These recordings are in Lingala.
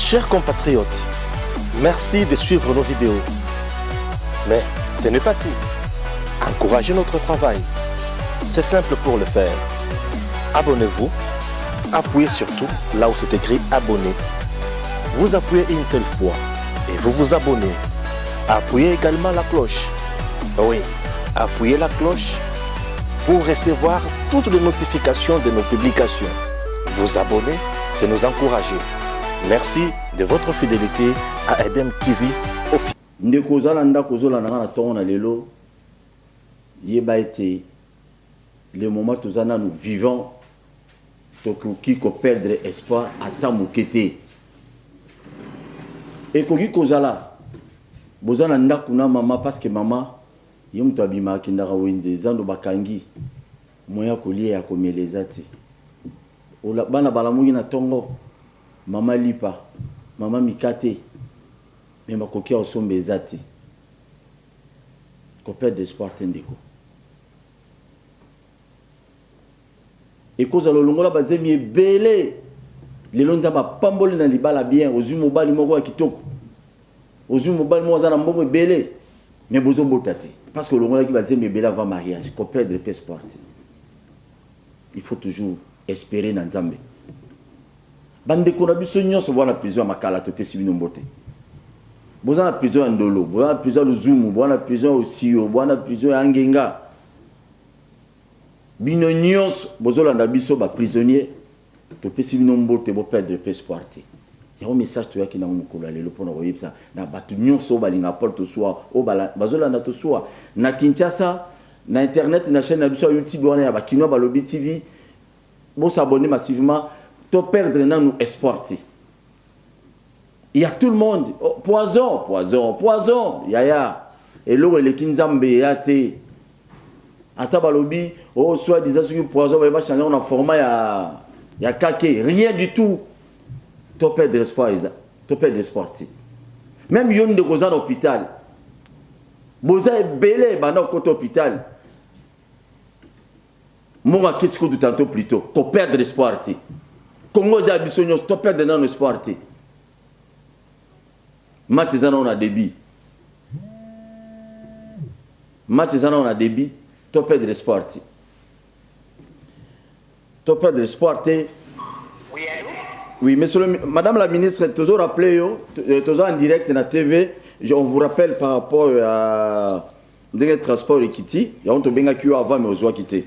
Chers compatriotes, merci de suivre nos vidéos. Mais ce n'est pas tout. Encouragez notre travail. C'est simple pour le faire. Abonnez-vous. Appuyez surtout là où c'est écrit abonner. Vous appuyez une seule fois et vous vous abonnez. Appuyez également la cloche. Oui, appuyez la cloche pour recevoir toutes les notifications de nos publications. Vous abonner, c'est nous encourager. Merci de votre fidélité à Edem TV officiel. Le moment où nous vivons, qui perdre espoir à Tamoukete. Et kogi kozala, bozana ndakuna mama parce que maman, yemto abima kindara wenze zando bakangi, moya kolie ya komelezati. Ola bana balamugi na tongo, mama lipa, mama mikate, mais makoki osombe ezati. Ko perdre espoir tendeko. Et cause le longola bazemi ebele les lonza ba pambole na libala bien ozu mobali moko ya kitoko ozu mobali mo za na mbongo ebele mais bozo botati parce que le longola ki bazemi ebele avant mariage ko perdre espoir. Il faut toujours espérer na Nzambe. Bande ko na biso nyonso bona prison makala to pesi bino mbote boza na prison ya ndolo boza na prison ya luzumu boza na prison ya osio boza na prison ya ngenga. Bino nyos bozolanda biso ba prisonnier to pesi bino mbote bo perdre espoir. Il y a un message to yaki na mukolo lelo pona koyebisa na batu nyonso balinga porte soir o bazolanda to soir na Kinshasa na internet na chaîne na biso YouTube wana ya bakino balobi TV bo s'abonner massivement to perdre na nous espoir. Il y a tout le monde poison yaya et l'eau le kinzambe yate. Ata balobi oh soit disant ce que poison va changer on a format ya kake rien du tout to perdre espoir même yon de goza d'hôpital boza belé bana côté hôpital monga qu'est-ce que tout tantôt plutôt to perdre espoir Congo za bisonyo to perdre dans espoir match zana on a débit top de l'espoir. Top de l'espoir. Oui, allô? Oui, madame la ministre, toujours rappelé, toujours en direct dans la TV, on vous rappelle par rapport à le transport et Kiti, il y a un peu de avant, mais aux quitter.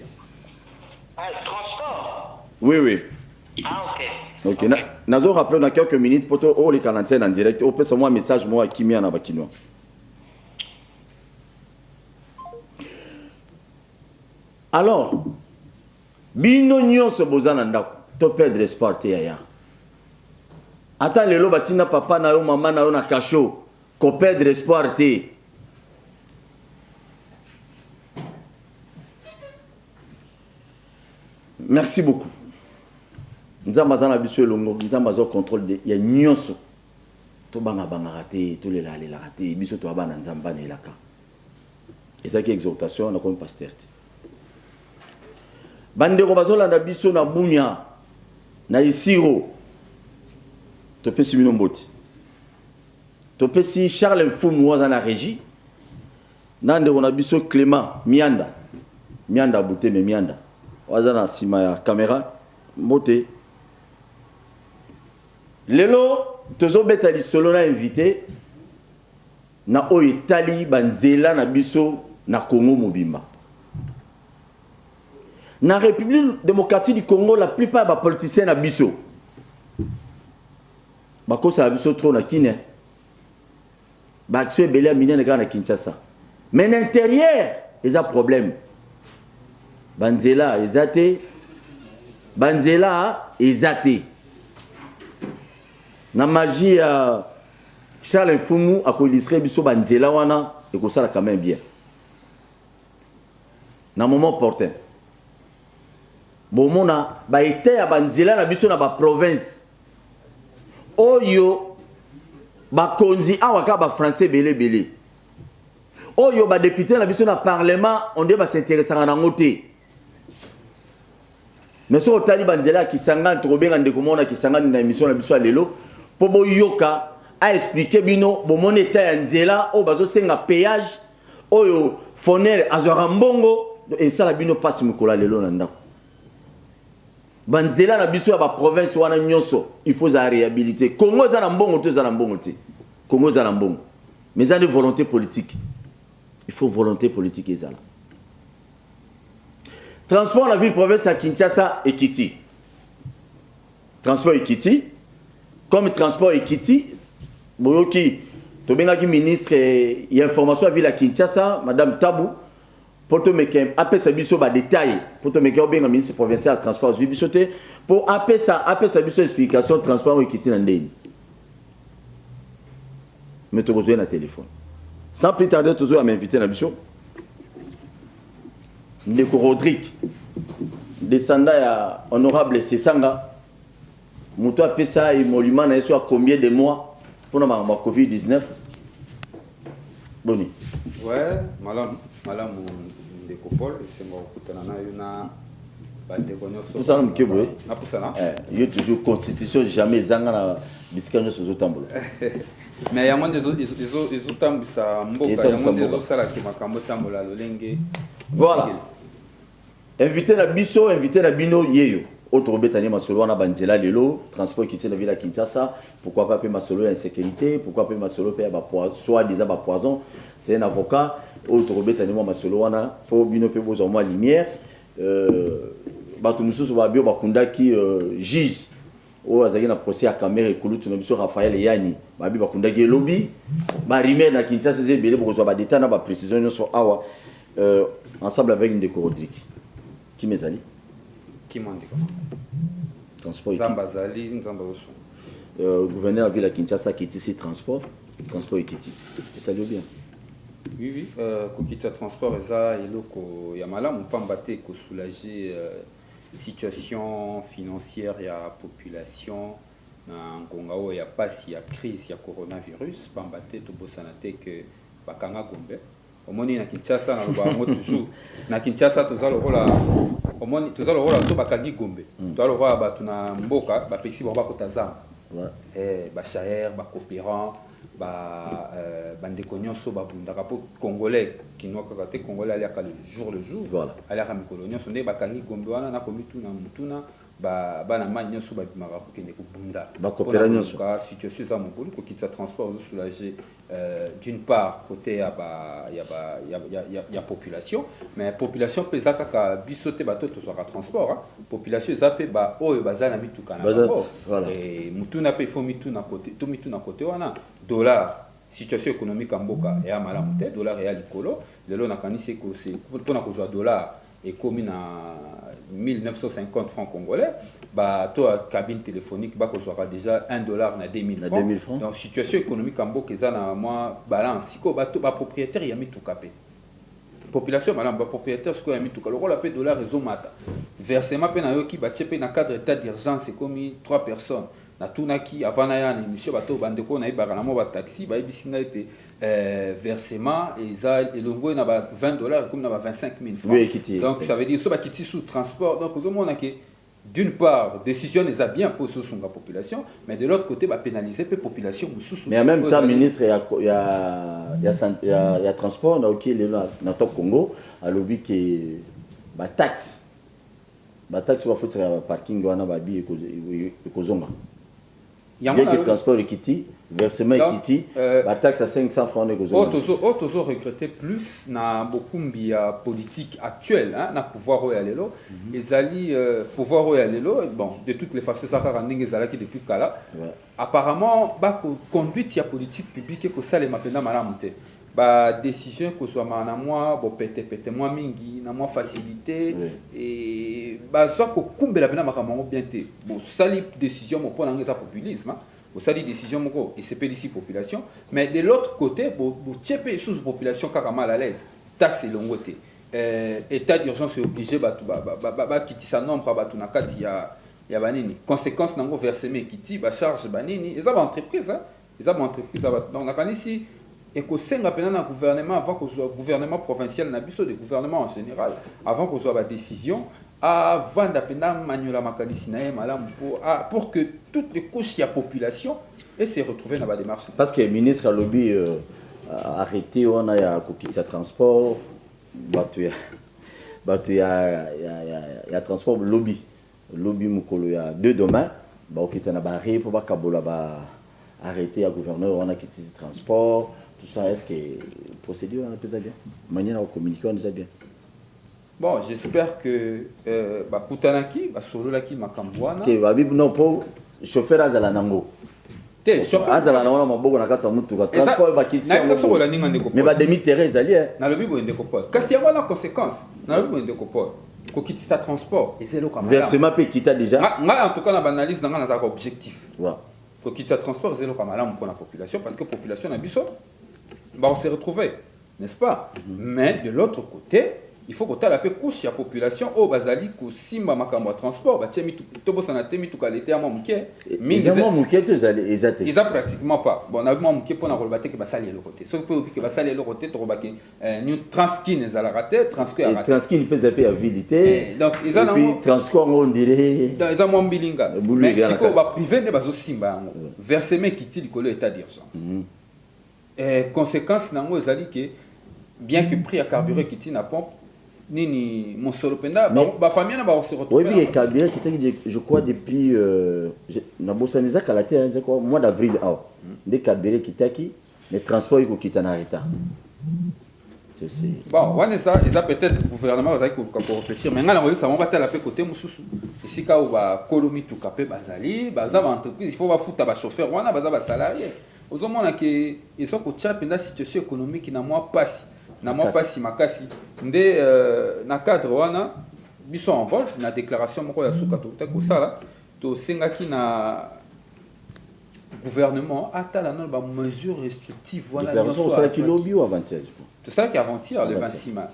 Ah, le transport? Oui. Ah, ok. Ok. Nous rappelé dans quelques minutes pour les quarantaines en direct. On peut seulement un message moi qui m'y en a bakino. Alors, bino nyonso bozana ndako to perdre espoir te yaya. Ata lelo batina papa na yo mama na yo na kasho ko perdre espoir te. Merci beaucoup. Nzamba zana biso elongo, nzamba zo contrôle de ya nyonso. To banga raté, to lela raté, biso to abana nzamba na elaka. Ezaki exhortation na comme pasteur. Bandeko bazolanda biso na bunya na isiro to pesi bino mboti to pesi Charles Mfumu waza na régie nande na biso Clément Mianda Bouté me Mianda waza na sima ya caméra mbote lelo tozo beta lisolo na invité na oyetali banzela na biso na Congo mobimba. Dans la République démocratique du Congo, la plupart des politiciens sont biso. Bako sa biso trop na kine. Bakso belé miné na Kinshasa. Mais à l'intérieur, il y a un problème. Banzela ezate. Na magie Charles Mfumu a illustré biso banzela wana et ko ça quand même bien. Na moment opportun. Bomona ba été ya banzela na biso na ba province oyo ba konzi awaka ba français belé oyo ba député na biso na parlement on doit s'intéresser à ngote mais so tali banzela ki sangana to benga ndeko mona ki sangana na émission na biso lelo pour boyoka a expliqué bino bon mon état nzela o bazo senga péage oyo Fonel azora mbongo et ça la bino passe mikola lelo na ndako banzela na biso ya ba province wana nyonso il faut za réhabiliter Congo za na mbongo to za na mbongo te Congo za na mbongo mais ça de volonté politique il faut volonté politique ezala transport la ville province à Kinshasa et Kiti transport et Kiti comme transport et Kiti boyoki to bengaki ministre et information à ville à Kinshasa madame Tabou pour te mettre après ça biso ba détail pour te mettre bien ministre provincial transport bisoté pour après ça biso explication transport et Kiti na ndeni mais tu besoin na téléphone sans plus tarder toujours à m'inviter na biso Ndeko Rodrigue descendant ya honorable Sesanga muto après ça et monument na soit combien de mois pour ma Covid-19 boni ouais malam Ndeko Paul c'est mon kutana na yuna bandeko nyoso tout ça na mkebo na pusana yo toujours constitution jamais zanga na bisikano sozo tambola mais ya mwande izo tambisa mboka ya mwande izo sala ki makambo tambola lolenge voilà invité na biso invité na bino yeyo autre betani masolo wana banzela lelo transport qui tient la ville à Kinshasa pourquoi pas masolo insécurité pourquoi pas masolo pa ba poison soit disant ba poison c'est un avocat autre betani masolo wana pour bino pe bozo moi lumière bato mususu ba bio bakunda ki juge o azaki na procès à caméra ekulutu na biso Raphaël Yani ba bio bakunda ki lobby ba rimer na Kinshasa c'est belé bozo ba détail na ba précision sur awa ensemble avec Ndeko Rodrigue qui mezali qui m'a dit transport Zambazali Nzamba Osu gouverneur de la ville à Kinshasa qui est ici transport et Kiti et ça lui bien oui kokita transport eza eloko ya malamu pambate ko soulager situation financière ya population na ngonga o ya pasi ya crise ya coronavirus pambate to bosana te que bakanga gombe omoni na Kinshasa na lobango toujours na Kinshasa tozalo rola omoni tozalo rola so bakangi gombe tozalo rola batuna mboka ba pexi ba kotazama ba chaer ba coopérant ba bandeko nyonso ba bundaka po congolais kinoka kate congolais ali aka le jour voilà ali aka mikolo nyonso nde bakangi gombe wana na komituna mutuna ba na manya nyonso ba bimaka ko kende ko bunda ba coopéra nyonso ka situation za mobulu ko kitsa transport zo soulager d'une part côté ya population mais population pesa kaka bisote bato to soka transport population zape ba oyo bazana mituka na voilà et mutuna pe fo mituna côté to mituna côté wana dollar situation économique en mboka et à malamu te dollar et à likolo lelo na kanisi ko c'est pour na ko dollar et comme na 1950 francs congolais bah toi cabine téléphonique bah qu'on soit déjà $1 na 2000 francs donc situation économique en mboka ezana moi balance siko ba propriétaire ya mituka pe population madame ba propriétaire siko ya mituka le rôle pe dollar réseau mata versement pe na yo ki ba tchepe na cadre état d'urgence c'est comme 3 personnes na tunaki avant na ya émission bato bandeko na ibaka na mo ba taxi ba ibisinga été versement et ça et le goût na ba $20 comme na ba 25 000 francs oui, donc ça veut dire so ba kiti sous transport donc aux hommes que d'une part décision les a bien posé sur la population mais de l'autre côté va pénaliser la population mais en même temps ministre il y a transport na OK na top Congo à lobby que ba taxe va foutre parking wana ba bi ekozonga il y a que transport Kiti versement Kiti la taxe à 500 francs négociation auto regretter plus na beaucoup mbia politique actuelle hein na pouvoir royalelo les alliés pouvoir royalelo bon de toutes les façons ça rending ezalaki depuis kala apparemment ba conduite ya politique publique ko sale mapenda malamu te ba décision ko soit na moi bo pété moi mingi na moi facilité et ba so ko kumbela pena makambo bien te bon sali décision mo pona ngeza populisme au sali décision moko et c'est ici population mais de l'autre côté bo tchepe sous population car mal à l'aise taxe longote état d'urgence est obligé ba kiti sa nombre ba tuna kati ya banini conséquence nango versement kiti ba charge banini et ça ba entreprise hein et ça ba entreprise donc na kanisi et que senga pena na gouvernement avant que soit gouvernement provincial na biso de gouvernement en général avant que soit ba décision avant d'apprendre manuela makanisi na ye malamu pour que toutes les couches de la population et se retrouver dans la démarche. Parce que le ministre a lobby arrêté on a ya kokitsa transport batu ya transport lobby mukolo ya deux demain ba okita na barré pour ba kabola ba arrêté à gouverneur on a quitté transport tout ça est-ce que procédure on a pesé bien manière à communiquer on déjà bien. Bon, j'espère que Kutanaki, Sololaki Makambouana. Ok, Babib non pour chauffeur azala nango. Te chauffeur azala nango na maboko na kata mutu ka transport ba kitisi. Mais ba demi terrain ezali na lobi bo ndeko Paul. Kasi yango na conséquence. Na lobi bo ndeko Paul. Ko kitisa transport ezelo comme ça. Versement pe kita déjà. Nga en tout cas na analyse nga na za objectif. Ouais. Ko kitisa transport ezelo comme ça pour la population parce que population na biso on s'est retrouvé, n'est-ce pas? Mais de l'autre côté, il faut que tu aies la couche de la population au bazali ko simba makambo transport ba tiemi to bosana temi to qualité à moi muké mais ils ont pratiquement pas bon na moi muké pour na rolbate que ba sali le côté sauf que ba sali le côté to robaki new transkin les ala raté transkin raté transkin peut zapper à vilité donc ils ont puis transcor on dirait donc ils ont mon bilinga mais si ko ba privé ne bazo simba versement qui ti likolo état d'urgence et conséquence nango ezali que bien que prix à carburant qui ti na pompe nini mosolo penda ba famille na ba se retrouver. Oui, bien carburant qui était je crois depuis na bosanisa kalate je crois mois d'avril des carburant qui taki les transports iko kita na retard. Bon, on ça peut-être le gouvernement va pour réfléchir mais ngala ça on va tala pe côté mususu ici ka ba kolomi tout capé bazali baza entreprise il faut ba futa ba chauffeur wana baza ba salarié ozomona ke ils sont ko tcha penda situation économique na moi passe na moi pas si makasi nde na cadre wana biso en vol na déclaration moko ya suka to ko sala to sengaki na gouvernement atala non ba mesure restrictive voilà déclaration ça qui lobby ou avant-hier tout ça qui avant-hier le 26 mars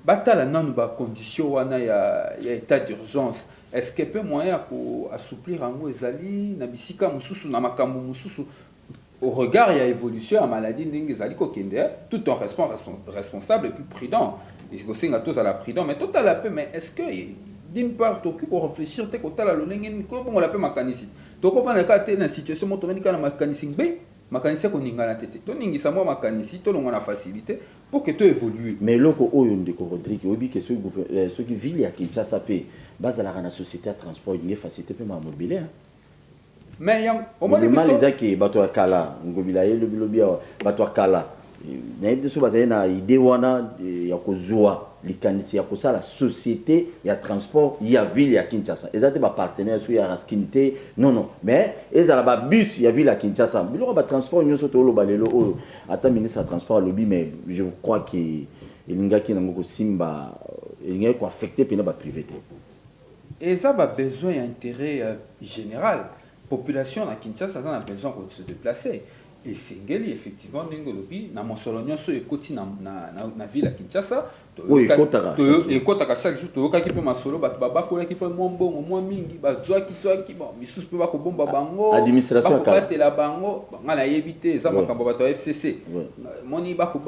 batala non ba condition wana ya état d'urgence est-ce que peut moyen ko assouplir ango ezali na bisika mususu na makambo mususu au regard il y a évolution à maladie ndingezali ko kende tout en restant responsable et plus prudent et que c'est tous à la prudent mais tout à la paix mais est-ce que d'une part tu peux réfléchir te kota la lonenge ko on la paix makanisi to ko pana ka te na situation mo to menika na makanisi be makanisi ko ninga na tete to ningi samo makanisi to longa na facilité pour que tu évolues mais loko oyo ndeko Rodrigue obi que ceux qui vivent à Kinshasa pe bazala na société à transport ngi facilité pe ma mobile mais au moins les aki bato akala ngobila ye lobi bato akala na yebde so bazali na idée wana ya kozwa likanisi ya kosala société ya transport ya ville ya Kinshasa ezate ba partenaire sur ya raskinité non mais ezala ba bus ya ville ya Kinshasa biloko ba transport nyoso to lo balelo oyo ata ministre ya transport lobby mais je crois que elingaki nango ko simba elingaki ko affecter pena ba privé et ça a besoin d'intérêt général. Population à Kinshasa a besoin de se déplacer. Et Sengeli, effectivement, dans mon solonio, sur le quotidien dans la ville à Kinshasa, oui, et quand à chaque jour, tu as qui peut ma solo, baba qui peut mon bon, moins mingi, bazwa qui bon, mais sous peut pas bomba bango, administration à la bango, on a évité, ça m'a cambobato FCC. Moni bako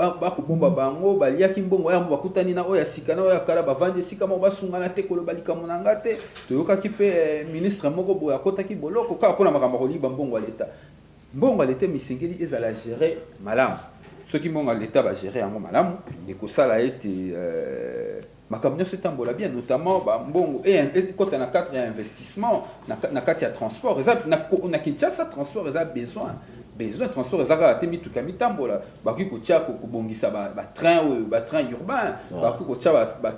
bomba bango, balia kimbongo, ya mbakutani na oya sikana oya kala bavande sikama basunga na te kolo balika monanga te, to qui peut ministre moko boya kota ki boloko ka pona makambo li bambongo à l'état. Bon, l'état misengeli est à la gérer malam. Ceux qui m'ont à l'état va gérer en malam. Et que ça a été ma camion se tambola bien, notamment bon et quand on a quatre investissements, na quatre transport, on a Kinshasa transport, ils ont besoin de transport, ils ont été mis tout comme tambola. Bah qui coûte ko bongisa train urbain, bah qui coûte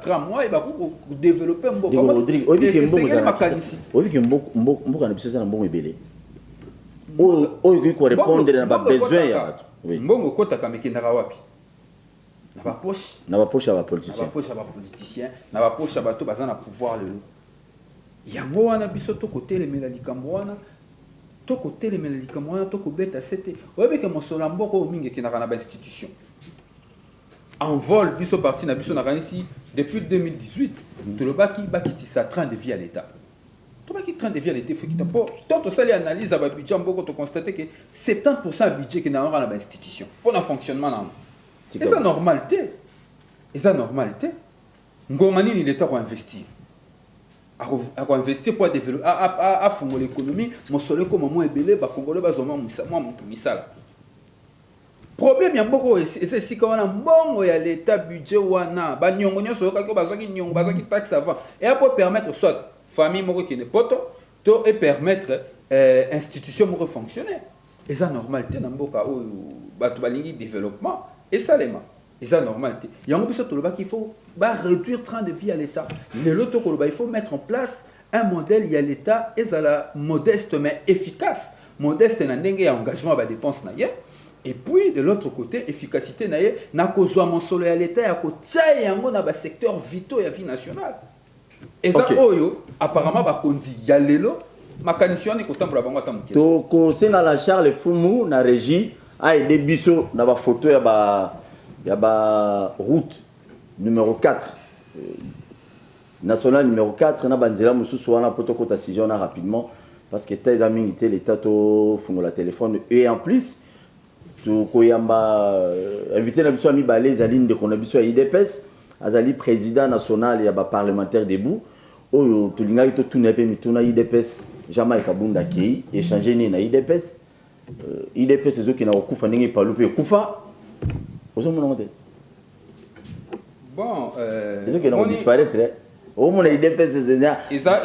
tramway, bah qui développer un bon. Rodrigue, obi que mbo kana biso na mbongo ebele. Oyo ko répondre na ba besoin ya bato. Mbongo kota kamekendaka wapi? Na ba poche ya ba politicien. Na ba poche ya ba politicien, na ba poche ya bato baza na pouvoir lelo. Yango wana biso to côté le melalikambo wana, to côté le melalikambo wana to ko beta sete. Oyebi ke mosolo mboko mingi kendaka na ba institution. En vol biso parti na biso na kanisi depuis 2018, to le baki sa train de vie à l'état. Tout qui train de vie à l'été fait qu'il pour tant que ça les analyse à budget beaucoup to constater que 70% budget qui n'a pas dans l'institution pour le fonctionnement là. Et ça normalité. ngomani l'État va investir. À investir pour développer, à fonder l'économie, mon soleil comme moi est belé, bah congolais bah zoma moi misala. Problème y a beaucoup et c'est si quand on a bon il y a l'État budget wana, bah nyongo nyonso kako bazaki nyongo bazaki taxe avant et pour permettre soit famille moko qui ne poto to et permettre institution moko fonctionner. Et ça normalité na mboka o bah to balingi développement et ça les et ça normalité. Il y a un peu qu'il faut réduire le train de vie à l'État. Il faut mettre en place un modèle, il y a l'État, et ça la modeste mais efficace. Modeste, il y a un engagement à la dépense. Et puis, de l'autre côté, efficacité, il y a un soleil à l'État, il y a un secteur vital et la vie nationale. Et ça, apparemment, il y a l'élo, ma condition est que le temps pour conseil à la Charles Foumou, na régie, a des bisous dans la photo, il y a la route numéro 4, nationale numéro 4, na banzela musu soana poto kota session rapidement parce que tes amis étaient l'état to fongo la téléphone et en plus to koyamba invité na biso ami balé zaline de konabiso IDPS azali président national ya ba parlementaire debout oyo to linga to tuna pe mituna IDPS jamais kabunda ki échanger ni na IDPS IDPS ezo ki na okufa ndenge palupe kufa ozo mona bon ils ont disparaître au moins IDPS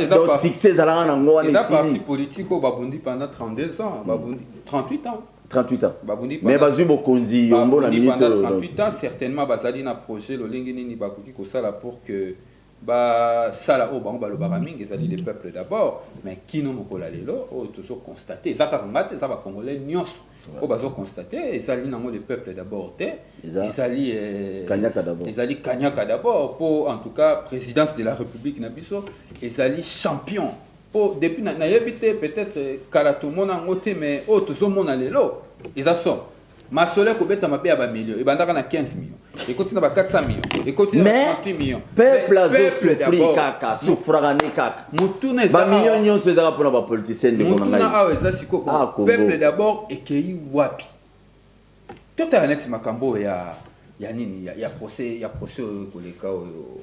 donc succès à la ngo ils ont parti politique au Babundi pendant 32 ans Babundi 38 ans 38 ans mais bazu bokonzi yombo na minute pendant 38 ans certainement bazali na projet lo lingi nini bakoki ko sala pour que ba sala o ba lo baramingi ezali les peuples d'abord mais qui non mokola lelo o toujours constater ça karangate ça ba congolais nyos o bazo constater ezali nango les peuples d'abord ezali kanyaka d'abord ezali kanyaka d'abord pour en tout cas présidence de la République na biso ezali champion pour depuis na éviter peut-être kala tout monde ngote mais o toujours mona lelo ezaso ma soleil ko beta mabe ba millions et bandaka na 15 millions et continue ba 400 millions et continue na 38 millions peuple souffrir kaka souffragane kaka mutuna ba millions nyonso ezaka pona ba politiciens de konanga mutuna awe ezasiko peuple d'abord ekei wapi tout à net makambo ya nini ya procès koleka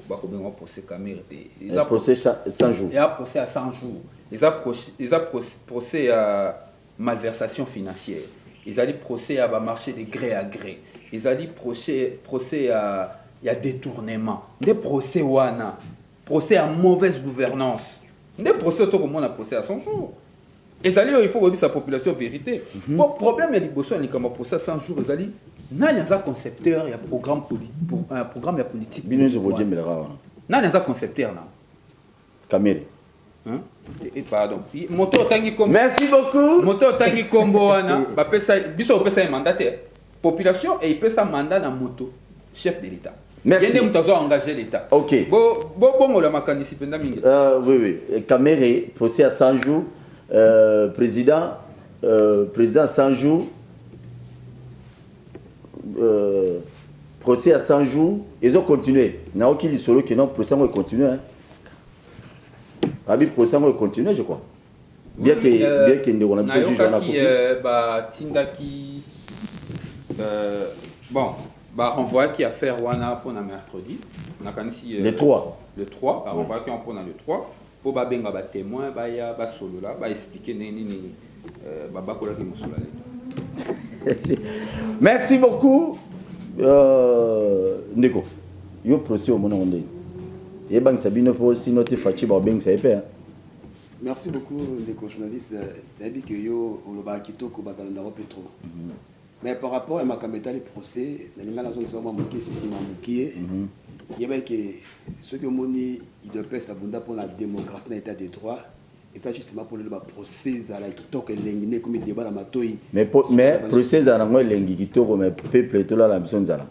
ba ko benga procès caméra te procès 100 jours ya procès à 100 jours ils procès à malversation financière. Ils allaient procès à marché de gré à gré. Ils allaient procès à détournement. Des procès wana, procès à mauvaise gouvernance. Des procès tout comme on a procès à 100 jours. Ils allaient il faut remettre sa population vérité. Bon problème il y a des procès à 100 jours. Ils allaient n'a un concepteur il y a programme politique un programme politique. Bino zo bodje melera wana. N'a un concepteur là. Caméra. Pardon. Moto tangi kombo. Merci beaucoup. Moto tangi kombo wana. Ba pesa biso pesa un mandataire. Population et il pesa mandat na moto chef de l'État. Merci. Yende mutazo engager l'État. OK. Bon la makanisi penda mingi. Oui. Caméra procès à 100 jours président 100 jours procès à 100 jours ils ont continué. Na okili solo que non procès va continuer hein. Abi procès va continuer je crois. Bien que nous on a besoin de juger na ba tindaki bon ba renvoyer qui a faire wana pour na mercredi na kanisi le 3 ba renvoyer qui on pour le 3 pour ba benga ba témoin ba ya ba solo là ba expliquer nini ba bakola ki musula le. Merci beaucoup Ndeko. Yo procès au monde ondé. Et bank sabino pour aussi noter fachi ba beng ça épais. Merci beaucoup Ndeko journaliste d'abi que yo oloba kitoko ba kalanda ro petro. Mais par rapport à ma caméra le procès na linga na zone zo moké sima moké il y a que ce que moni il doit passer abunda pour la démocratie na état de droit et ça justement pour le procès à la kitoko lengine comme débat na matoi mais procès à ngo lengi kitoko mais peuple to la mission nzala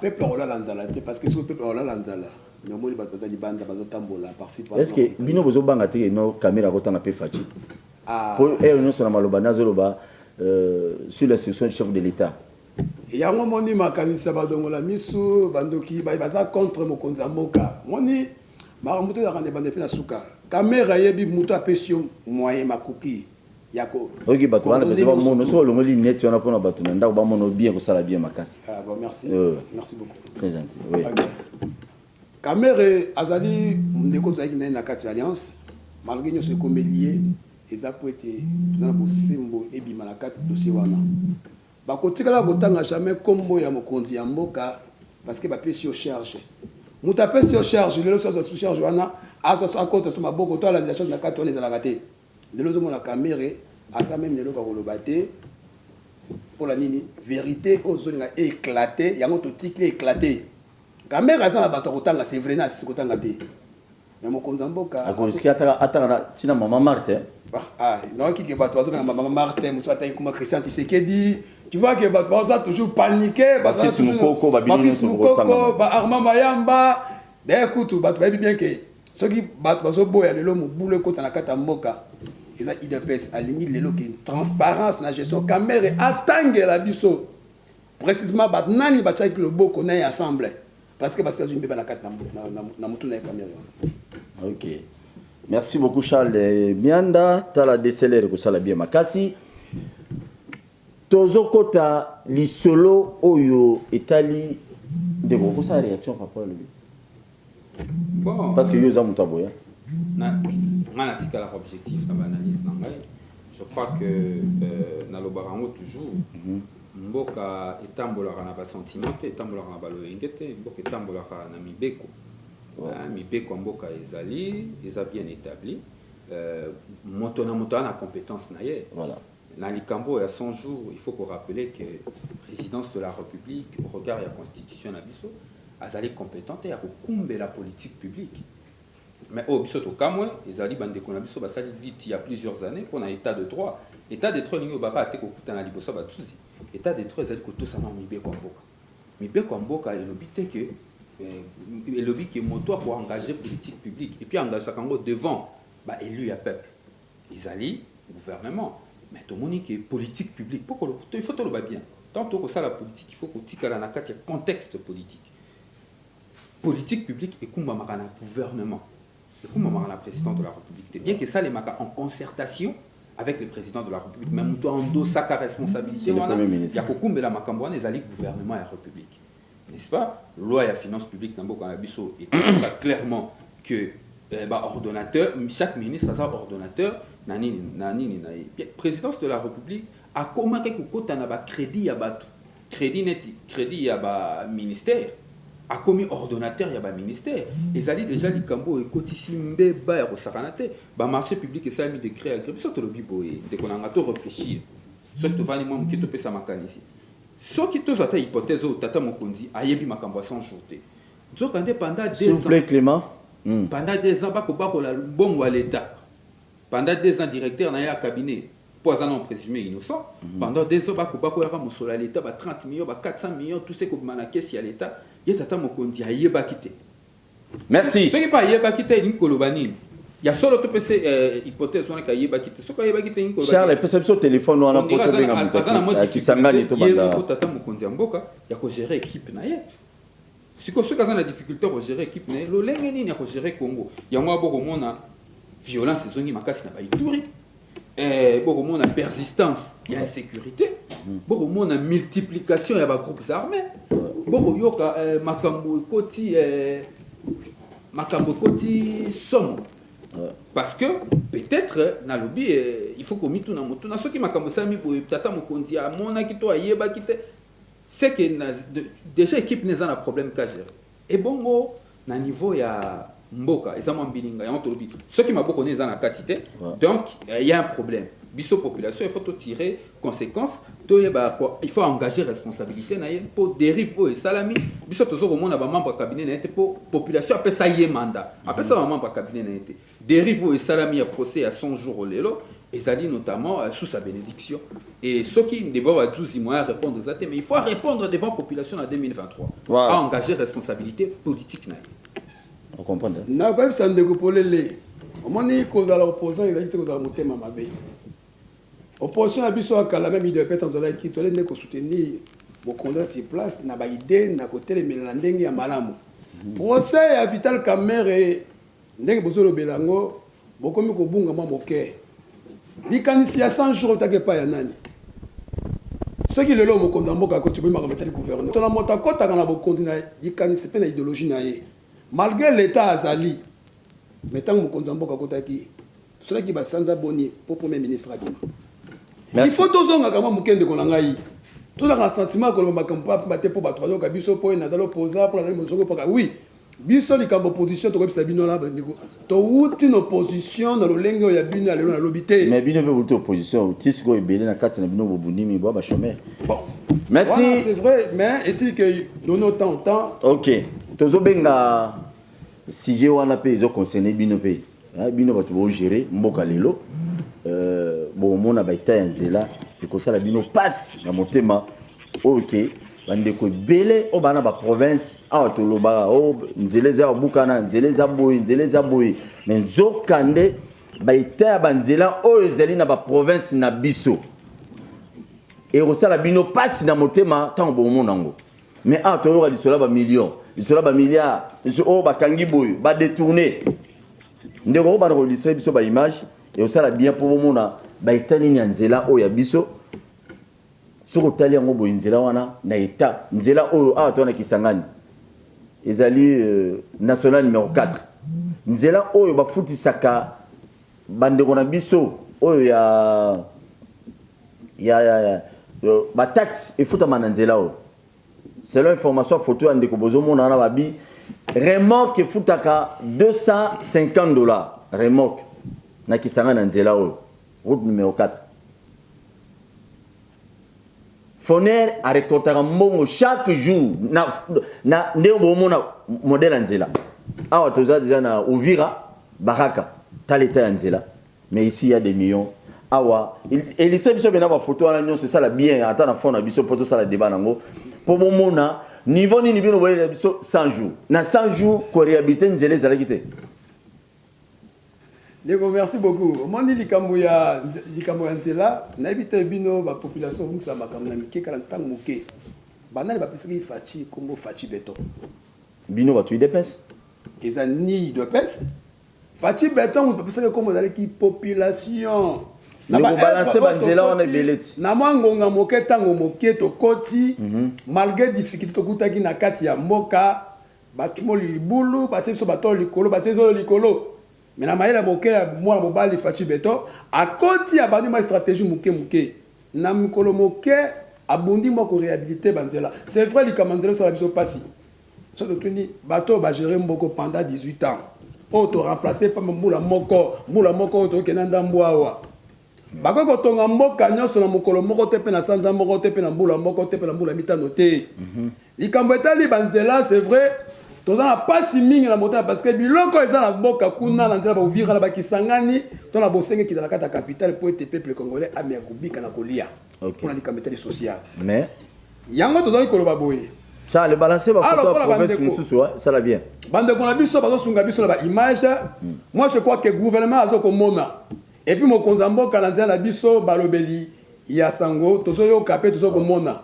peuple ola lanzala parce que ce peuple ola lanzala mais moni ba bazali banda bazotambola par-ci par-là. Est-ce que bino bozo banga te no caméra ko tanga pe fachi pour nous sur la maloba nazoloba sur l'instruction du chef de l'État. Il y a un moment où makanisa badongola misu bandoki baza contre mokonza moka. Moni maramuto ya rande bande pe na suka. Caméra yebi muto apesio moyen makuki. Yako. OK bato wana bezo mono so longoli net yona pona bato na ndako ba mono bien ko sala bien makasi. Ah bon merci. Merci beaucoup. Très gentil. Oui. Kamere azali ndeko tozalaki naye na kati ya alliance malgré nyonso ekomi lié eza po ete tozala bosembo ebima na kati dossier wana bakotikala kotanga jamais kombo ya mokonzi ya mboka parce que bapesi yo charge moto apesi yo charge lelo so aza sous charge wana akota so maboko to alandela charge na kati wana ezalaka te lelo ozomona Kamere aza meme lelo kakoloba te mpola nini vérité ozolinga éclaté yango totikili éclaté Kamere aza na bato akotanga c'est vrai na asisi kotanga te mais mokonzi ya mboka akoski atanga na tina mama Martin non qui que bato azobenga mama Martin mosu atangi kuma Christian Tshisekedi tu vois que bato baza toujours paniqué bato Bafis Mukoko ba Armand Mayamba écoute bato bayebi bien que soki bato bazoboya lelo mobulu ekota na kati ya mboka eza IDPS alingi lelo ke transparence na gestion Kamere atangela biso précisément bato nani batiaki loboko na ye ensemble parce que basi bazwi mbeba na kati na mutu na ye Kamere. Ok. Merci beaucoup Charles Mianda. Tala DCLR kosala bien makasi. Tozo kota lisolo oyo etali de beaucoup sa réaction par rapport à lui. Bon. Parce que yo za mutaboya. On a tika la objectif dans l'analyse nangai. Je crois que na lobarango toujours mboka etambolaka na basentiment te etambolaka na baloyenge te mboka etambolaka na mibeko. Mibeko mboka ezali eza bien établi moto na compétence na ye voilà na likambo ya 100 jours il faut qu'on rappeler que présidence de la République au regard de la constitution na biso azali compétente ya kokumbe la politique publique mais au biso to kamwe ezali bandeko na biso basali vite il y a plusieurs années pour un état de droit lingo baka te kokuta na liboso batuzi état de droit ezali kotosana mibeko mboka elobi te que et le but qui est moto pour engager politique publique et puis engager devant élu à peuple ils allient gouvernement mais tout le monde qui est politique publique pourquoi il faut tout le bien tant que ça la politique il faut que tu aies un contexte politique publique et comme un gouvernement et comme un président de la République bien que ça les marque en concertation avec le président de la République même toi en dos sa responsabilité il y a beaucoup de la macambouane ils allient gouvernement et la République. N'est-ce pas? Loi et finance publique dans beaucoup d'habisso et clairement que ordonnateur, chaque ministre a un ordonnateur. Présidence de la République a commencé que un crédit à crédit net, crédit à ministère, a commis ordonnateur à ministère. Et ça dit déjà les cambo et cotissimbe ba au saranate, marché public et ça mis de créer agréé. Ça te le biboé, dès qu'on a tout réfléchir. Ce que tu vas les membres qui te paient sa macane ici. Ce qui te soit hypothèse au tata mokondi ayebi makambo sans jourté. Donc pendant 2 ans. S'il vous plaît Clément. Pendant 2 ans bako la bon à l'état. Pendant 2 ans directeur na ya cabinet pour un présumé innocent. Pendant 2 ans bako ya mosola l'état 30 millions 400 millions tout ce que manaké si à l'état, ya tata mokondi ayeba quitter. Merci. Ce qui pas ayeba quitter ni kolobani. Il y a solo to PC hypothèse on ka yeba quitter. Ce ka yeba quitter ni kolobani. Charles, peut-être sur téléphone on a poto benga mutu. Qui sangani to banda. Ko tata mokondi mboka ya ko gérer équipe na ye. Si ko soka na difficulté ko gérer équipe na ye, lo lenge ni ko gérer Congo. Ya mwa boko mona violence ezongi makasi na ba ituri. Boko mona persistance, il y a insécurité. Boko mona multiplication ya ba groupes armés. Boko yoka makambo koti somme. Parce que peut-être na lobby il faut qu'on mette tout na moto na soki makambo sami boye tata mokondi a mona kito ayeba kite c'est que déjà équipe n'est un problème qu'à gérer et bongo na niveau ya mboka ezama mbilinga ya to lobby soki maboko ne na quantité donc il y a un problème biso population il faut to tirer conséquences to yeba quoi il faut engager responsabilité na ye pour dérive o salami biso tozo komona ba membre cabinet na été pour population après ça y est mandat après ça ba membre cabinet na été dérive o salami à procès à 100 jours au lelo et ça dit notamment sous sa bénédiction et ceux qui devaient à 12 mois répondre aux athées mais il faut répondre devant population en 2023 à engager responsabilité politique na on comprend na comme ça ndeko polele omoni cause à l'opposant il a dit que dans motema mabe opposition à biso akala même il doit être en dollar qui tolé ne ko soutenir mon candidat sur place na ba idée na côté les ndenge ya malamu procès à Vital Kamerhe ndenge bozolo belango bokomi ko bunga mwa moke likanisi ya 100 jours otake pa ya nani soki lelo mokonda mboka ko tibi maka metali gouvernement to na mota kota kana bokondi na likanisi pe na idéologie na ye malgré l'état azali mais tant mokonzi mboka kotaki cela qui va sanza boni pour premier ministre abino il faut tozonga kama mukende ko ngai tout le sentiment que le makampa mate pour batro donc biso po na dalo posa pour la mozongo paka oui biso likambo opposition to kopisa bino la bandiko to uti no opposition na lolenge ya bino alelo na lobité mais bino be uti opposition tisiko ebele na kati na bino bobundimi bo ba chômeur bon merci voilà, c'est vrai mais est-il que donno temps OK tozo benga sujet wana pe zo concerner bino pe bino bato bo gérer mboka lelo bon mona baita ya nzela ekosala bino passe na motema OK bandeko belé o bana ba province awa toloba o nzela za bukana nzela za boy mais nzokande baita ya banzela o ezali na ba province na biso et osala bino passe na motema tant bo mona ngo mais awa toyoka lisola ba millions lisola ba milliards o bakangi boy ba détourner ndeko ba relisser biso ba image et osala bien pour mona baita nini nzela o ya biso soko tali yango boy nzela wana na eta nzela oyo awa tona kisangani ezali national numéro 4 nzela oyo bafutisaka bandeko na biso oyo ya ba taxe efutama na nzela oyo selon information photo andeko bozomona na babi remorque efutaka $250 remorque na kisangani na nzela oyo route numéro 4 Foner a récolté un mbongo chaque jour na ndebo mona modèle nzela awa toza déjà na Uvira Baraka taleta nzela mais ici il y a des millions awa et les biso bena ba photo ala nyonso ça la bien ata na fond na biso poto ça la débat nango pour mona niveau ni bino boye biso 100 jours na 100 jours ko réhabiliter nzela za kité. Ndeko, merci beaucoup. Moni likambo ya nzela na ebite bino ba population ngisa makambo na mike kala ntango moke. Banali ba pesaki fachi kombo fachi beton. Bino ba tu dépêche. Eza ni de pes. Fachi beton ba pesaki kombo dali ki population. Na ba balancer ba nzela on ebeleti. Na mwangonga moke tango moke to koti malgré difficulté to kutaki na kati ya mboka batumo libulu bateso bato likolo batezo likolo. Mais na maïla moke moi mobali fachi beto a koti abandi ma stratégie moke na mikolo moke abondi mo ko réhabiliter banzela c'est vrai li kamanzela sur la biso passi so de tuni bato ba gérer mboko pendant 18 ans auto remplacé par mbula moko to kenanda mbwawa bakoko tonga mboka nyoso na mokolo moko te pe na sanza moko te pe na mbula moko te pe na mbula mitano te likambo etali banzela c'est vrai toza na pasi mingi na motema parce que biloko eza na mboka kuna na nzela ba Uvira na bakisangani to na bosenge ki na kata capitale pour être peuple congolais amia kubika na kolia pour la likambo social mais yango toza likoloba boye ça le balancer ba photo province mususu ça la bien bande ko na biso bazo sunga biso na ba image moi je crois que gouvernement azo komona et puis mokonza mboka na nzela na biso balobeli ya sango tozo yo kapé tozo komona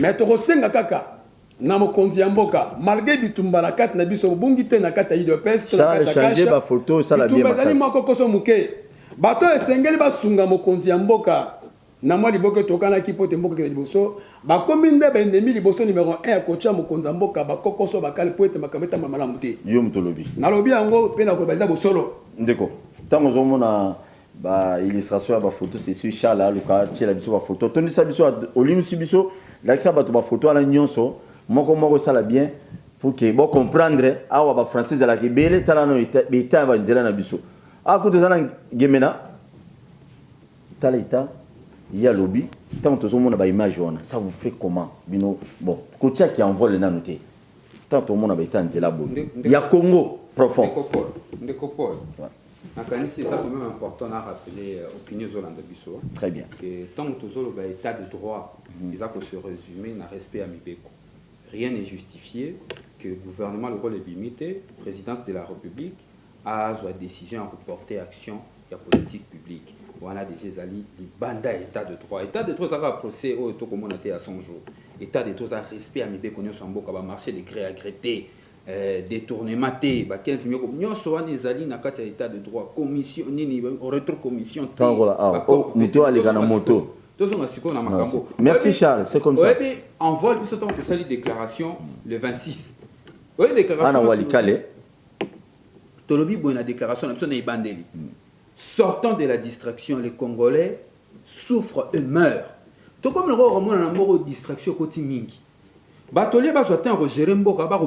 mais to kosenga kaka na mokonzi ya mboka malgré bitumba na kati na biso bungi te na kati ya IDPS to na kati ya changer ba photo ça la bien bitumba zali moko koso muke bato esengeli basunga mokonzi ya mboka na mwa liboke tokana ki pote mboka ke liboso bakomi nde ba ennemi liboso numéro 1 ya kocha mokonzi ya mboka bakokoso bakali pote makameta mamalamu te yo mutolobi na lobi yango pe na ko baza bosolo ndeko tango zomona ba illustration ba photo c'est sur Charles Aluka tiela biso ba photo tondisa biso olimisi biso lakisa bato ba photo ala nyonso moko ça la bien pour que bon comprendre awa ba français la kibele tala no beta ba nzela na biso akuto zana gemena tala ita ya lobby tant to zomona ba image wana ça vous fait comment bino bon kotia qui envoie le nanoté tant to mona ba ita nzela bo ya Congo profond ndeko Paul c'est ça quand même important à rappeler opinion zolanda biso très bien que tant que tozolo ba état de droit ils a qu'on se résumer na respect à mibeko. Rien n'est justifié que le gouvernement, le rôle est limité, présidence de la République, a sa décision à reporter action de la politique publique. On a déjà les bandas état de droit. État de droit, ça va procès au tout comme on a été à 100 jours. État de droit, ça respect à mibé qu'on a sur un beau marché de gré à gré, détournement, 15 millions. Nous sommes les alliés dans le état de droit, commission, rétro-commission. Moto. Merci Charles, c'est comme ça. Oui, envoie le temps que ça déclaration le 26. Oui, déclaration. Ana Walikale. tolobi boy na déclaration na biso na ibandeli. Sortant de la distraction, les Congolais souffrent et meurent. To comme le roi na moko distraction koti mingi. Batolier bazwa Roger Mboka ba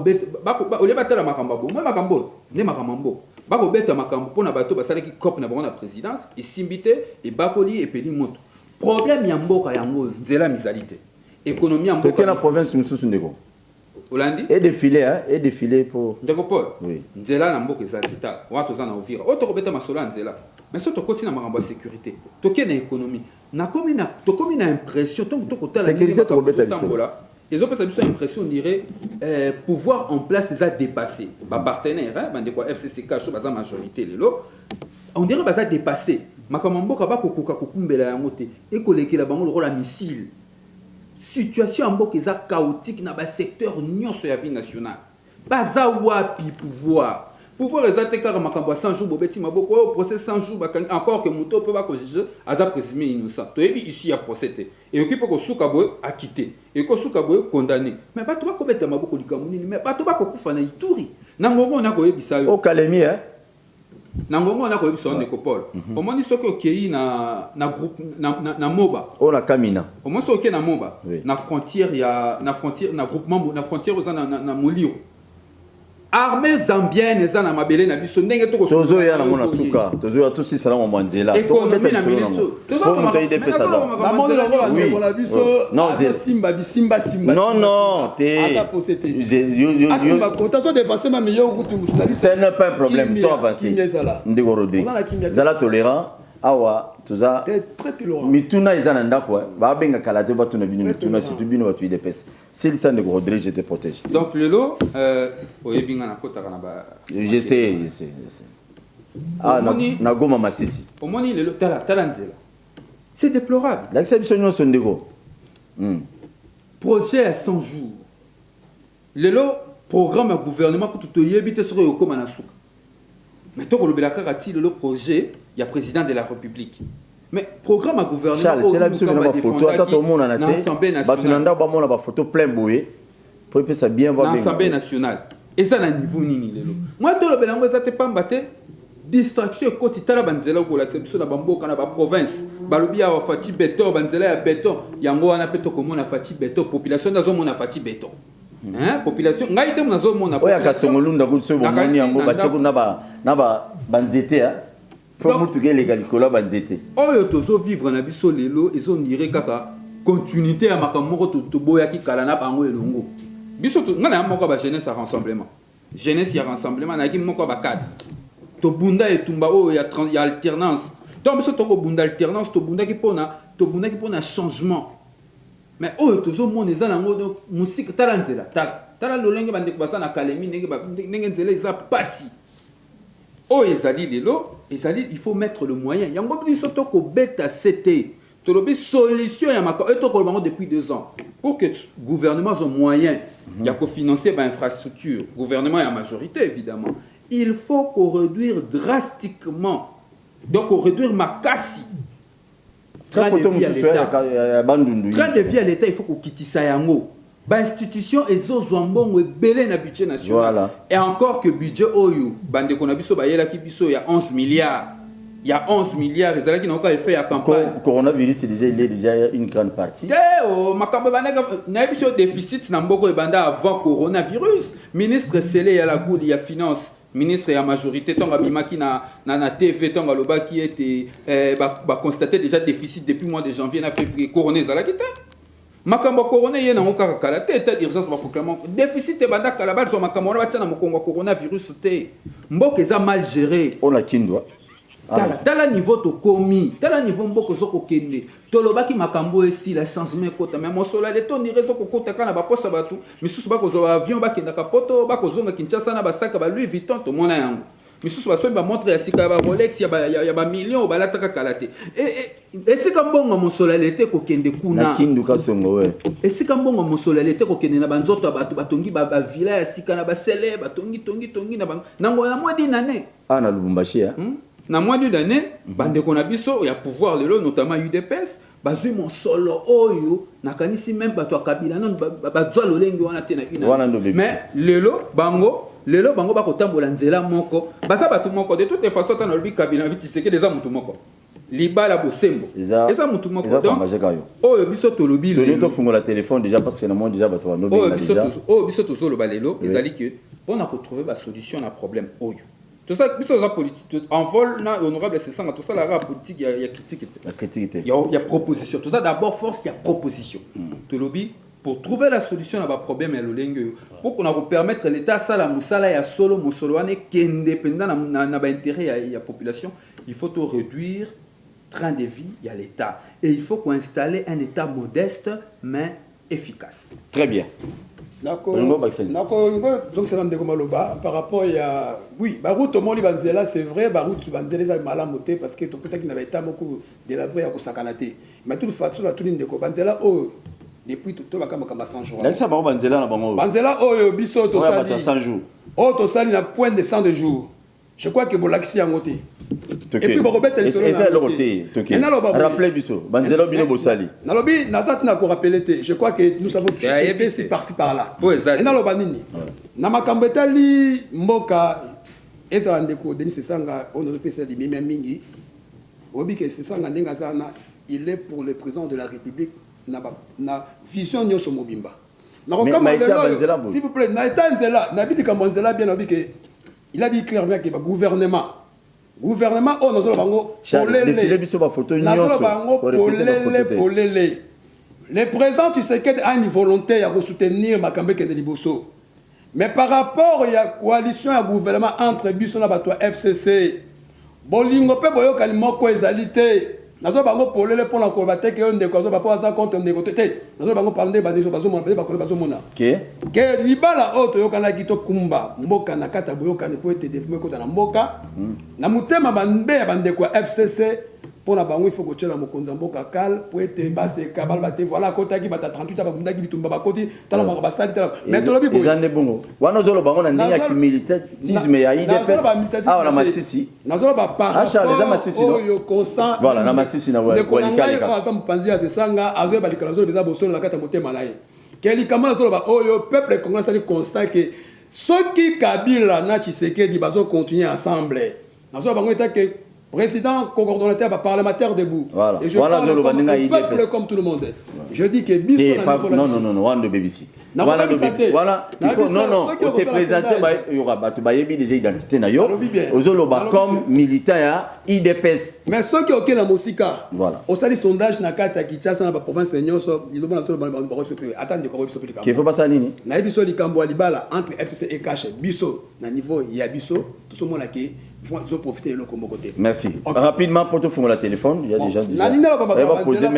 ole batala makamba bo moi makambo ne makambo ba robeta makambo pona bato basala ki cop na bango na présidence isimbite et bakoli et peli moto problème ya mboka yango nzela mizalité économie ya mboka toke na province mususu ndeko Olandi et défilé pour ndeko Paul oui nzela na mboka ezali ta watu za na ovira oto robeta masolo nzela mais so to continue na makambo sécurité toke na économie na komi na impression tant que to sécurité to robeta ils ont pas l'impression, on dirait, pouvoir en place les a dépassé. Ma partenaire, hein, de quoi FCCK, je suis la majorité, on dirait que ça a dépassé. Ma commande, pas kokuka kukumbela ya mote et koleki la bango le rôle à missile. Situation en bok est chaotique dans le secteur union sur la vie nationale. Baza wapi pouvoir. Pouvoir exacter car makambo 100 jours bobeti maboko au procès 100 jours encore que muto peut pas juger aza présumé innocent. To ebi ici a procédé et occupe ko suka boy acquitté et ko suka boy condamné. Mais ba to ba ko beta maboko likamuni mais ba to ba ko kufa na Ituri. Nangongo na ko ebisa yo. Au Kalemi hein. Nangongo na ko ebisa on Paul. Au moins soki okei na groupe na Moba. O na Kamina. Au moins soki na Moba. Na frontière ya na frontière na groupement na frontière aux na Moliro. Armée zambienne eza na mabele na biso ndenge to ko tozo ya na mona suka tozo ya tous salama mwanzela to beta solo na to muto ide pesa da na moni la ngola na biso simba non te ata posete asimba cotation de façon ma meilleur kutu journaliste c'est n'est pas un problème toi avancer ndego Rodrigue zala tolérant awa toza très tolérant mituna izana ndako ba benga kalate batuna bino mituna situ bino batu ide pesa c'est ça ndego Rodrigue je te protège donc lelo oyebinga na kota kana ba je sais ah na goma masisi omoni lelo tala nzela c'est déplorable l'acception nyonso ndego projet à 100 jours lelo programme à gouvernement pour tout yebite sur yokoma na suka mais toi le belakati le projet il y a président de la République mais programme à gouvernement Charles c'est la biso na photo ata to mona na te batunanda ba mona ba photo plein boye pour que ça bien va bien l'Assemblée nationale et ça na niveau nini lelo moi to le belango za te pamba te distraction koti tala banzela ko la biso na bamboka na ba province balobi ya fati beton banzela ya beton yango wana peto ko mona fati beton population nazo mona fati beton hein population ngai te nazo mona oya kasongolunda ko so bomoni yango ba tsheko na ba banzete ha faut mutu ke legal ko banzete oyo tozo vivre na biso lelo ezo ndire kaka continuité ya makamoko to boya ki kala na bango elongo biso to ngana moko ba jeunesse à rassemblement jeunesse ya rassemblement na ki moko ba cadre to bunda etumba oyo ya alternance donc biso to ko bunda alternance to bunda ki pona changement mais oyo tozo mona eza nango donc musique tala nzela tala lolenge bande ko basana kalemi ndenge nzela eza pasi oyo ezali lelo ezali il faut mettre le moyen yango biso to ko beta CT to lobi solution ya mako eto ko bango depuis 2 ans pour que gouvernement ait moyen ya ko financer ba infrastructure gouvernement ya majorité évidemment il faut qu'on réduire drastiquement donc on réduire makasi train de vie à l'État il faut qu'on quitte ça yango ba institution ezozwa mbongo ebele na budget national voilà. Et encore que budget oyo bande ko na biso ba yela ki biso ya 11 milliards il y a 11 milliards ezalaki na oka effet ya campagne coronavirus il est déjà une grande partie makambo banaka na biso déficit na mboko ebanda avant coronavirus ministre Sele ya la goudi ya finance ministre ya majorité tonga bimaki na TV tonga lobaki était ba constater déjà déficit depuis mois de janvier na février corona ezalaki te makambo corona yena ngokaka kala te état d'urgence ba proclamation déficit banda kala ba zo makambo na batia na mokongo coronavirus te mboka eza mal géré on a kindwa tala niveau to komi tala niveau mboko zoko kende tolobaki makambo esi la changement kota mais mosola le ton dirait zoko kota kana ba posa batu misusu bako zo avion bakenda kapoto bako zonga Kinshasa na basaka ba Louis Vuitton to mona yango misusu baso ba montre ya sika ba Rolex ya ba million ba lataka kalate esika mbongo mosola lete ko kende kuna na kindu kasongo we esika mbongo mosola lete ko kende na banzoto batu batongi ba villa ya sika na ba sele batongi na nango na mois d'inane na Lubumbashi na mois d'année bande ko na biso ya pouvoir lelo notamment UDPS bazui mon solo oyo nakanisi même bato akabila non bazwa lolengi wana te na une mais lelo bango lelo bango bakotambola nzela moko baza bato moko de toute façon tana lobi kabila bitiseke des mutu moko libala bosembo eza mutu moko donc oyo biso tolobi lelo to fungola téléphone déjà parce que na monde déjà bato no benga déjà oyo biso tozolo balelo ezali que on a retrouvé ba solution na problème oyo tout ça biso za politique en vol na honorable c'est ça tout ça la politique il y a critique il y a proposition tout ça d'abord force il y a proposition tolobi pour trouver la solution à ba problème ya lolenge pour qu'on a permettre l'état sala musala ya solo musoloane qui indépendant na ba intérêt ya population il faut tout réduire train de vie, il y a l'État. Et il faut qu'on installe un État modeste, mais efficace. Très bien. D'accord. Donc c'est un décomaloba par rapport à oui, Barout au Moli Banzela, c'est vrai, Barout Banzela est mal amoté parce que tout peut-être qu'il n'avait pas beaucoup délabré à Kosakanate. Mais tout le fait, tout la tourne de Banzela, oh, depuis tout le temps, 100 jours. Là, ça va Banzela, Banzela, oh, Bisso, to sali. 100 jours. Oh, to sali na point de 100 jours. Je crois que Bolaxi a monté. Et puis Robert elle est le côté. Rappelez biso, Banzelo bino bosali. Nalobi nazat na ko rappeler te. Je crois que nous savons que c'est par-ci par-là. Et naloba nini. Na makambo etali mboka ezala ndeko Denis Sanga on aurait pu se dire même mingi. Obi que Sanga ndenga sana, il est pour le président de la République na vision nyoso mobimba. Na ko kama lelo s'il vous plaît, na eta nzela, na bidi kama nzela bien obi que il a dit clairement que le gouvernement, oh nous allons le président tu sais qu'il a une volonté à soutenir Makambe de Liboso. Mais par rapport à la coalition et gouvernement entre Bisson et FCC, Bolingo pe boyo kalimoko ezalité. Nazo bango polele pour la combattre que on découvre pas pour ça contre on découvre nazo bango parler ba des bazo mona ba ko bazo mona que libala auto yokana kito kumba mboka na kata boyoka ne po ete défimé ko na mboka na mutema bande ya bande ko FCC pour na bango il faut ko tshela mokonza mboka kal po ete base kabal bate voilà kota ki bata 38 ba bunda ki bitumba ba koti tala manga basali tala mais to lobi bo ezande bongo wana zolo bango na ndinga militantisme ya IDPS ah na masisi nazo ba par oyo constant voilà na masisi na wali kalika kwa mpanzi ya sesanga azo ba likalazo beza bosolo na kata motema na ye keli kama nazo ba oyo peuple congolais sali constat que soki Kabila na Tshisekedi bazo continuer ensemble nazo bango eta que président coordonnateur parlementaire debout. Voilà. Et je parle comme peuple comme tout le monde. Je dis que Bisson non, on de BBC. Voilà, il faut non, on s'est présenté, il y aura déjà identité na yo. Ozoloba comme militant IDPS. Mais ceux qui ont la musique, voilà. Au stade sondage na kata Kinshasa na province nyonso, il doit attendre de corruption politique. Qu'il faut pas ça nini. Na biso likambo libala entre FCC et Cash, biso na niveau ya biso, tout ce monde là qui faut profiter de l'autre côté. Merci. Okay. Rapidement, pour te faire le téléphone, il y a des gens qui vont poser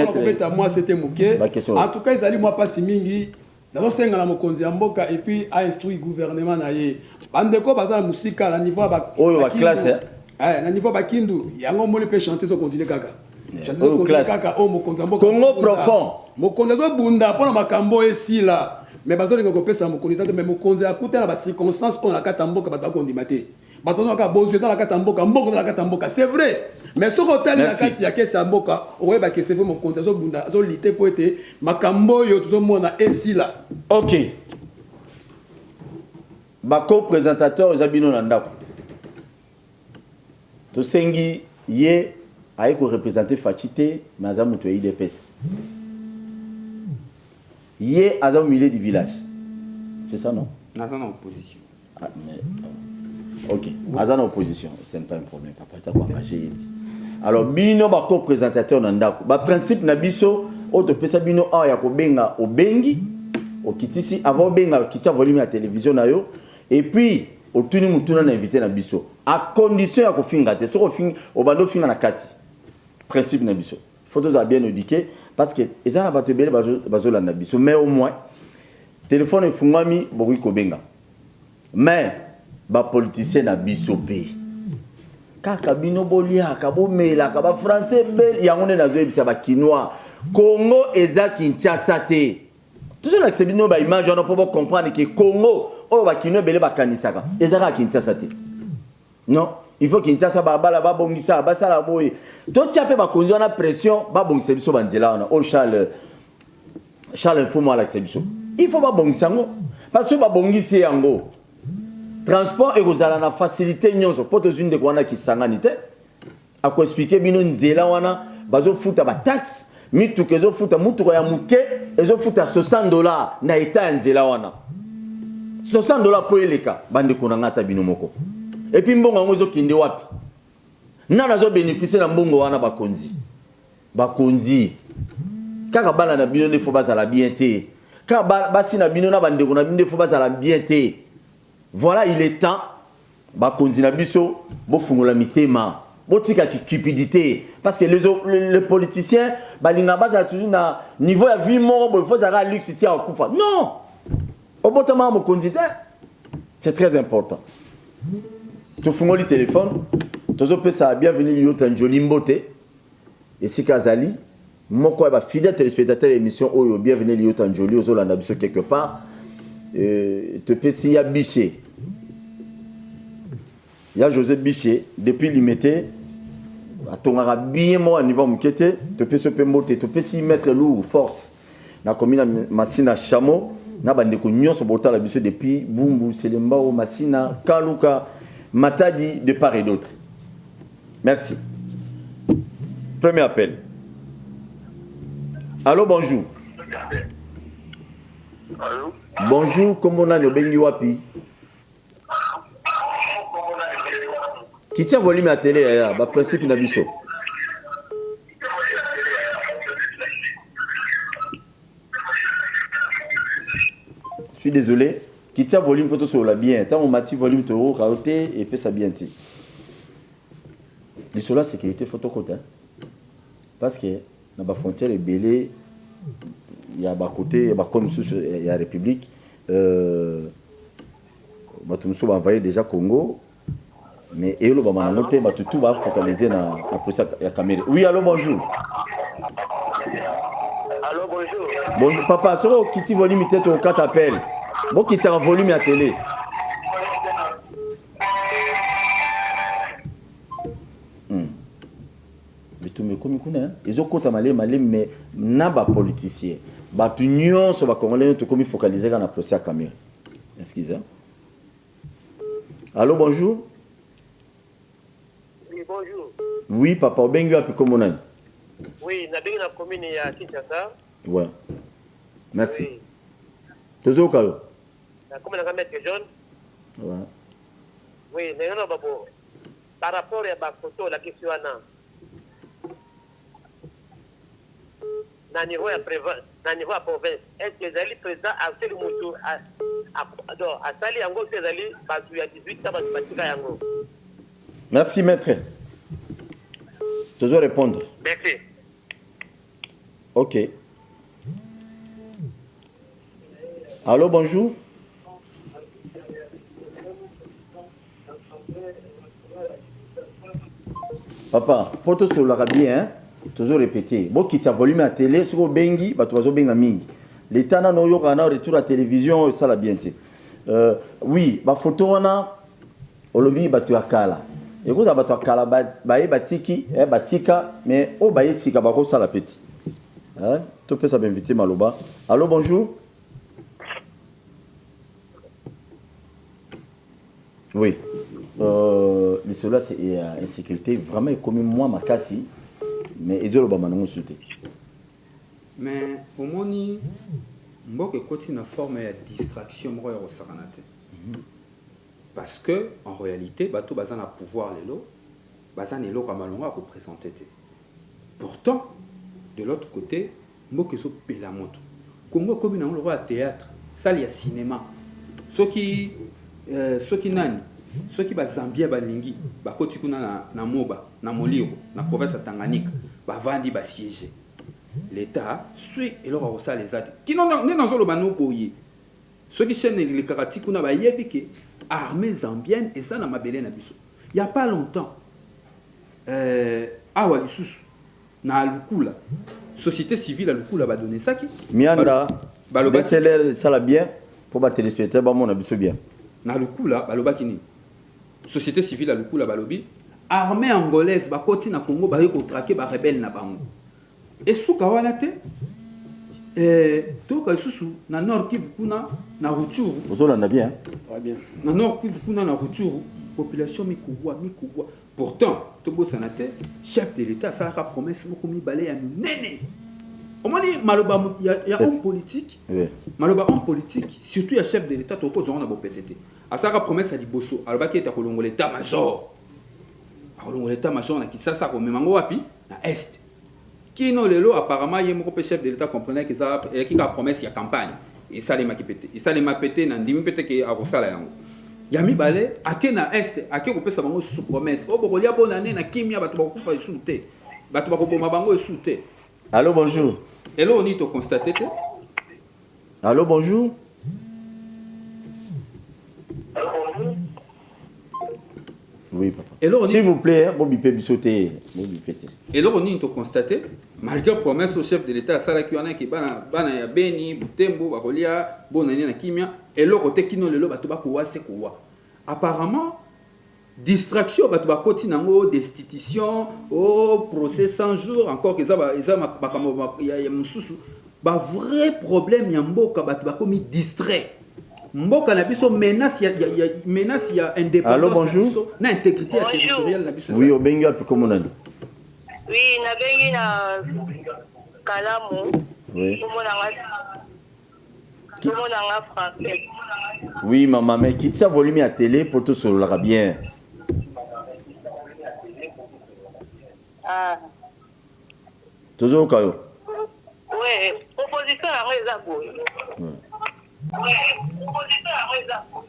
moi c'était Mouké. En tout cas, ils allaient moi pas si mingi. Dans ce la mokonzi mboka et puis a instruit gouvernement na ye. Bandeko baza musika na niveau ba classe na niveau ba kindu. Yango moli pe chanter so continuer kaka. Chanter so continuer kaka o mokonzi mboka. Congo profond. Mokonzi zo bunda pona makambo esila. Mais bazo linga ko pesa mokonzi tante mais mokonzi akuta na ba circonstances on la kata mboka ba kondimate. C'est vrai. Mais ce hôtel la kati ya kesa mboka, oye ba kese mo konta zo bunda zo lité po ete makambo yo tuzo mona esila. OK. Ba co-présentateur Zabino Nandako. To sengi ye aye ko représenter Fatité mazamu to IDPS. Ye azam milieu du village. C'est ça non? Dans une opposition. Ah, mais OK. Dans une opposition, ce n'est pas un problème. Papa, ça va engager. Alors, bino ba co-présentateur Nandako. Ba principe na biso, auto pesa bino a ya ko benga o bengi, o kitisi avant benga kitisa volume à télévision na yo et puis au tuni mutuna na invité na biso. À condition ya ko finga te, so ko finga o bando finga na kati. Principe na biso. Photos a bien indiqué parce que ezana bato bele bazo la na biso mais au moins téléphone e fungami boki ko benga. Mais ba politicien na biso pe kaka bino bolia kabo mela kaba français bel yangone na zo bisa ba kinois Congo eza Kinshasa te tout ça là c'est bino ba image on peut comprendre que Congo o ba kinois bele ba kanisaka eza Kinshasa te non il faut Kinshasa ba bala ba bongisa ba sala boy to tiape ba konzo na pression ba bongisa biso banzela on o Charles Fumo ala biso il faut ba bongisa ngo parce que ba bongisi yango transport et kozala na facilité nyonso po tozwi ndeko wana kisangani te akoexplike bino nzela wana bazofuta bataxe mituka ezofuta mutuka ya moke ezofuta $60 na eta ya nzela wana $60 po eleka bandeko na ngata bino moko epi mbongo yango ezokende wapi nana azobénéficie na mbongo wana bakonzi kaka bana na bino nde fo bazala bien te kaka basi na bino na bandeko na bino nde fo bazala bien te. Voilà, il est temps bakonzi na biso bofungola mitema botika ki cupidité parce que les politiciens balinga bazala toujours na niveau ya vie moko bo faut zara luxe tia okufa non obotama mokonzi te c'est très important. Tofungoli téléphone tozo pesa bienvenue yo tanjoli mbote et si kazali moko ba fidèle téléspectateur émission oyo bienvenue yo tanjoli ozolanda biso quelque part. Te pesi ya Biché. Il y a José Biché depuis l'imité à ton bien moi niveau mukete te pesi pe moté te pesi mettre lourd force na commune Masina Chamo na bande ko nyonso bota la biso depuis Bumbu Selembao Masina Kaluka Matadi de part et d'autre. Merci. Premier appel. Allô, bonjour. Allô? Bonjour, comment on a le bengi wapi? Qui tient volume à télé, bah principe na biso. Je suis désolé. Qui tient volume pour tout sur la bien. Tant on m'a dit volume de haut, raoté et puis ça bien dit. Les la sécurité photo côté. Parce que dans la frontière est belé. Il y a bas côté, il y a comme il y a République. Tout le monde va envoyer déjà Congo. Mais et le va noter, tout va focaliser dans la caméra. Oui, allô, bonjour. Allô, bonjour. Bonjour, papa, sur le qui volume limité ton 4 appels. Bon, qui tient un volume à télé. Mais tout me comme connaît. Ils ont compté malé mais n'a pas politicien. Bah tout nyons sur va congolais tout comme focaliser dans la procès à caméra. Excusez. Allô, bonjour. Oui, bonjour. Oui, papa, bengu api comme on a. Oui, na bengi na commune ya Kinshasa. Ouais. Merci. Oui. Toujours kalo. Na commune na Maître John. Ouais. Oui, na babo. Par rapport à la photo la question na niveau ya province, na niveau ya province, est-ce que les président a fait le moutou à sali yango c'est ali batu ya 18 ans batika yango. Merci maître. Toujours répondre. Merci. OK. Allô, bonjour. Papa, pour tout sur la bien, hein? Toujours répéter. Bon, qui t'a volume à télé, sur le bengi, bah tu vas au benga mingi. L'État n'a pas retour à la télévision, ça la bien. Oui, bah photo on a, au lobby, bah tu as kala. Et quand tu as kala, bah batiki, batika, mais oh bah ici, bah ça la petit. Hein? Tu peux ça m'inviter maloba. Allô, bonjour. Oui. Cela c'est insécurité vraiment comme moi ma cassi. Mais ils ont le bamanon sauté. Mais au moni, mboke continue une forme de distraction moi au saranate. Parce que en réalité, bateau bazan a pouvoir les lots, bazan est l'eau comme alonga pour présenter. Pourtant, de l'autre côté, mboke so pela moto. Congo comme une endroit théâtre, salle ya cinéma. Ceux qui nani, ceux qui ba Zambia balingi, ba koti kuna na Moba, na Moliro, na province de Tanganyika. Bavandi ba siéger l'état suit et leur reçoit les aides qui n'ont dans le bano boye ceux qui chaînent les karati kuna ba yebike armée zambienne et ça na mabele na biso il y a pas longtemps awa lisusu na Lukula société civile à Lukula ba donner ça qui mianda baloba c'est ça la bien pour ba téléspectateur ba mon na biso bien na Lukula baloba kini société civile à Lukula balobi armée angolaise ba koti na Congo ba ko traquer ba rebelle na bango et souka wana te toka lisusu na Nord Kivu kuna na Rutshuru. Ozolanda bien. Très bien. Na Nord Kivu kuna na Rutshuru, population mikubwa. Pourtant, Tobo Sanate, chef de l'État, ça a promesse beaucoup mibale ya minene. Au moins, il y a homme politique, maloba homme politique, surtout il y a chef de l'État, tout le monde a beau PTT. À ça, la promesse à Dibosso, alors qu'il est à Colongo l'état-major. À Colongo l'état-major, on a qui ça, comme Mango Wapi, à Est. Qui non, le lot, apparemment, il y a un chef de l'État comprenait qu'il y a une promesse, il y a campagne. Et ça, les m'a pété. Et ça, les m'a pété, dans 10 000 pété qui est à Rossala. Yami balé ake na est ake ko pesa bango sous promesse o boko lia bonne année na kimia bato bako fa souté bato bako boma bango souté. Allô bonjour. Hello on to constater. Allô bonjour. Oui papa. Hello s'il vous plaît Bobi Pébisoté Bobi pété. Hello on to constater malgré promesse au chef de l'État sala ki wana ki bana ya Beni Butembo bakolia bonne année na kimia. Et l'autre côté qui nous le lobe c'est quoi apparemment distraction bato ba koti nango destitution au procès 100 jours encore que ça ya mususu ba vrai problème ya mboka bato ba komi distrait mboka na biso menace ya indépendance. Allô bonjour na intégrité territoriale na biso. Oui obengi api comme on a dit. Oui na bengi na Kalamu. Oui. Tout le monde en français. Oui, maman, mais quitte ça volume à télé pour tout sur le bien. Ah. Toujours au cas où. Oui, opposition à Rézabo. Oui, opposition à Rézabo.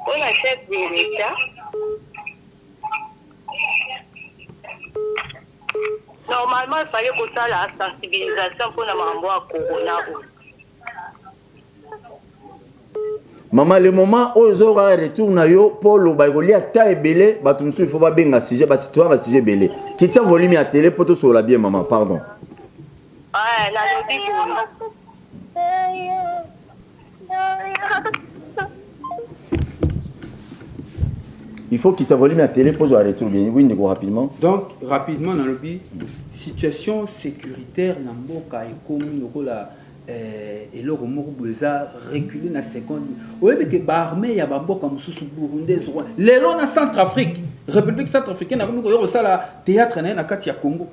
On a chef de l'État. Normalement, il fallait que ça la sensibilisation pour la mambo à Corona. Maman, le moment où ils auront un retour na yo pour le baïgoli à taille belé, bah tout il faut pas bien un sujet, bah si toi un sujet belé. Quitte ça volume à télé pour tout sur la bien maman, pardon. Ah, la lobby. Il faut qu'il volume à télé pour un retour bien. Oui, négo rapidement. Donc rapidement dans le lobby, situation sécuritaire na mboka et commune la et le remords bouza reculé na seconde. Oui mais que l'armée ya bamboka mususu burundaise roi. Les lois na Centrafrique, République centrafricaine na ko yo sala théâtre na kati ya Congo.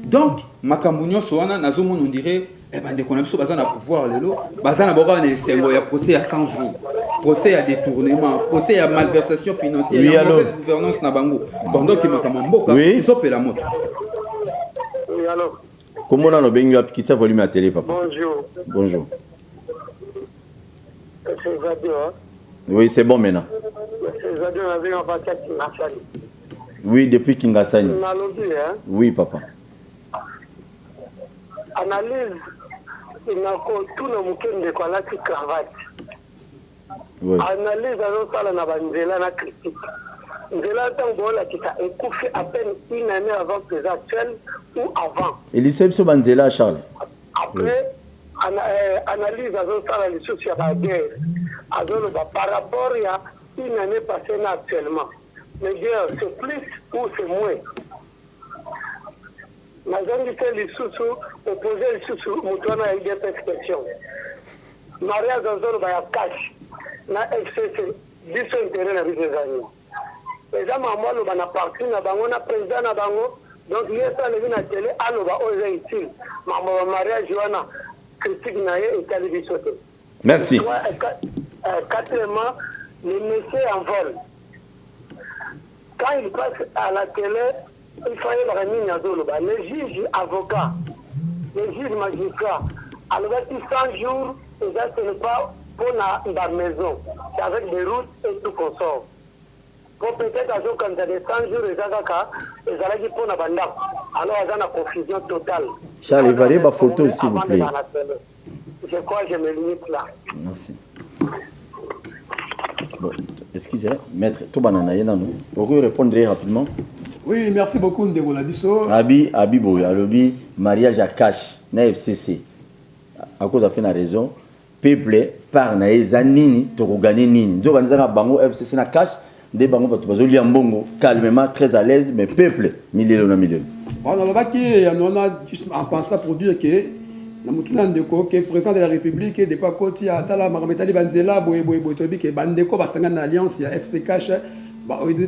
Donc makambo soana na zomo on dirait ben de connaissance bazana pouvoir lelo, bazana boka na sengo ya procès à 100 jours. Procès à détournement, procès à malversation financière, oui, mauvaise gouvernance na bango. Pendant que makambo mboka ils sont la moto. Oui alors. Comment on a bien quitte ça volume à télé papa. Bonjour. Bonjour. C'est Zadio. Oui, c'est bon maintenant. C'est Zadio avec un paquet qui m'a fallu. Oui, depuis Kingasani. Oui papa. Analyse il n'a tout le monde de quoi la cravate. Oui. Analyse alors ça la banzela na critique. Nzela tangola qui a écouté à peine une année avant que actuel ou avant. Et l'issue sur banzela Charles. Après analyse alors ça les choses sur la guerre. Alors par rapport à une année passée actuellement. Mais guerre c'est plus ou c'est moins. Mazangi fait les sous opposé les sous mutwana a eu des expressions. Maria Zanzoro va cash na FCC biso intérêt na biso zanyi. Les gens m'ont dit na parti na bango na président na bango donc il est ça le na télé aloba oza utile. Maman mariage wana critique na et télévision. Merci. Quatrièmement, les messieurs en vol. Quand il passe à la télé, il fallait le remis à Zoloba. Les juges avocats, les juges magistrats, alors 100 jours, et ça ce n'est pas pour la maison, c'est avec des routes et tout consort. Pour peut-être à quand il y a des 100 jours, et ça allait pour la bande. Alors il y a une confusion totale. Charles, il va aller ma photo s'il vous plaît. Je crois que je me limite là. Merci. Bon, excusez, maître, tout banana, vous pouvez répondre rapidement. Oui, merci beaucoup Ndego Labiso. Abi boy, alobi mariage à cash na FCC. À cause de la raison, peuple par na ezanini to gagner nini. Nzo banza bango FCC na cash des bango bato bazoli mbongo calmement très à l'aise mais peuple million na million. On a juste en pensant pour dire que le président de la République de pas côté à la Marametali Banzela boy tobi que bandeko basanga na alliance ya FC Cash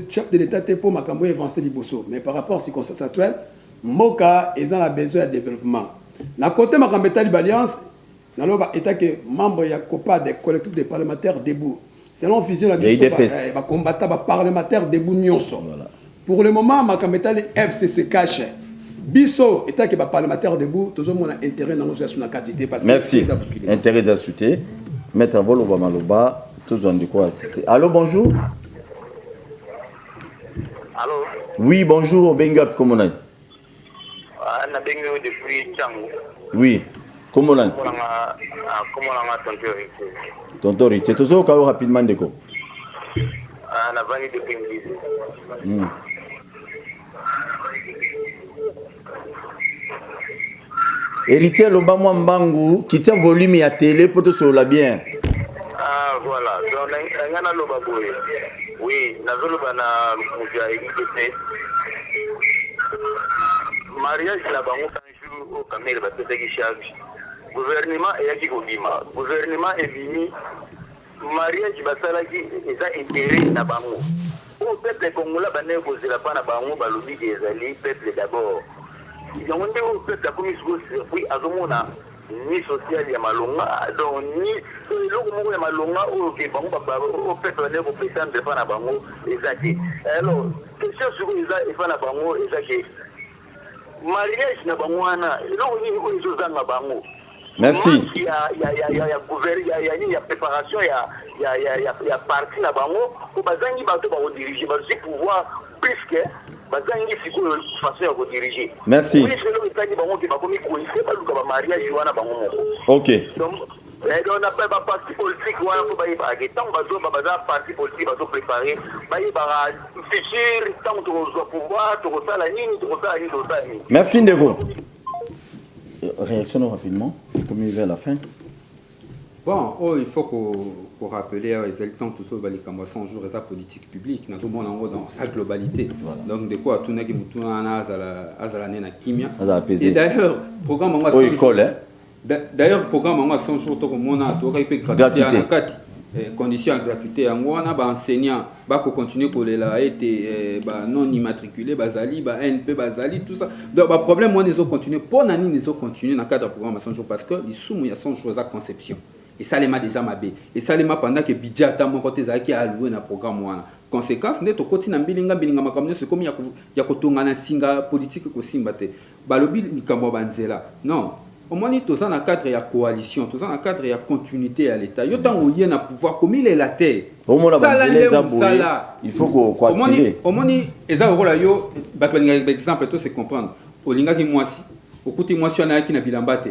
chef de l'état pour makambo avancer liboso mais par rapport à ces circonstances actuelles moka ils ont besoin de développement na côté Marametali alliance na loba état que membre ya COPA des collectifs des parlementaires debout selon vision la ba combattant ba parlementaires debout nyonso pour le moment Marametali FC Cash Bisso, état que les parlementaires debout, tout le monde a intérêt dans nos quantité. Merci. Intérêt à soutenir. Maître Vol Obama Loba, tout le monde de quoi assister. Allô, bonjour. Allô. Oui, bonjour, Bengap, comment on est? On a Bengap depuis Tchangou. Oui, comment on est? Comment on a tonton Ritier, tout ça, on rapidement de quoi? On a venu depuis Ngizé. Héritier Loba Mbangu qui tient volume à télé pour tout sur la bien. Ah voilà, donc on a Loba Boy. Oui, na Loba na Mouja IGT. Mariage la bango kanju au kamera ba tete gishaji. Gouvernement et yaki kobima. Gouvernement est venu mariage basala ki eza intérêt na bango. Au peuple congolais ba ne kozela pa na bango ba lobi ezali peuple d'abord. Il y a un peu de la commission oui à Zomona ni social ya malonga donc ni le ya malonga au que bango au fait on est au président de pana bango exact alors question sur ça et pana bango exact mariage na bango ana non ni ko zo zanga bango. Merci. Il y a gouvernement il y a préparation il y a parti na bango pour bazangi bato ba diriger ba pouvoir plus que merci. Ok. Donc, on appelle pas parti politique, on a pas parti politique, on préparer, merci Ndego. Réaction rapidement, comme il va à la fin. Bon, oh, il faut qu'on rappelle les électeurs tout ça, les 100 jours et sa politique publique, nous sommes dans sa globalité. Voilà. Donc, de quoi tout le monde a na kimia. Et d'ailleurs, programme en d'ailleurs, programme en 100 jours, tout le monde a gratuité. Conditions de gratuité, on a enseignants qui continuent pour les non immatriculés, basali, NP, basali, tout ça. Donc, le problème, on les a continué. Pour l'année, ils ont continué dans le cadre du programme 100 jours parce que les sous, il y a 100 jours à conception. Et ça, les m'a déjà mabé. Et ça, les m'a pendant que le budget a mon côté qui a alloué dans le programme. Conséquence, on est au côté de bilinga, c'est comme il y a un singa politique qui est balobi mikambo banzela. Non. Au moins, tout ça dans le cadre de la coalition, tout ça dans le cadre de la continuité à l'État. Il y a un pouvoir comme il est la terre. Il faut qu'on continue. Au moins, il exemple, tout c'est comprendre. Au linga qui moisi, au côté moisi, on a qui n'a bilambate.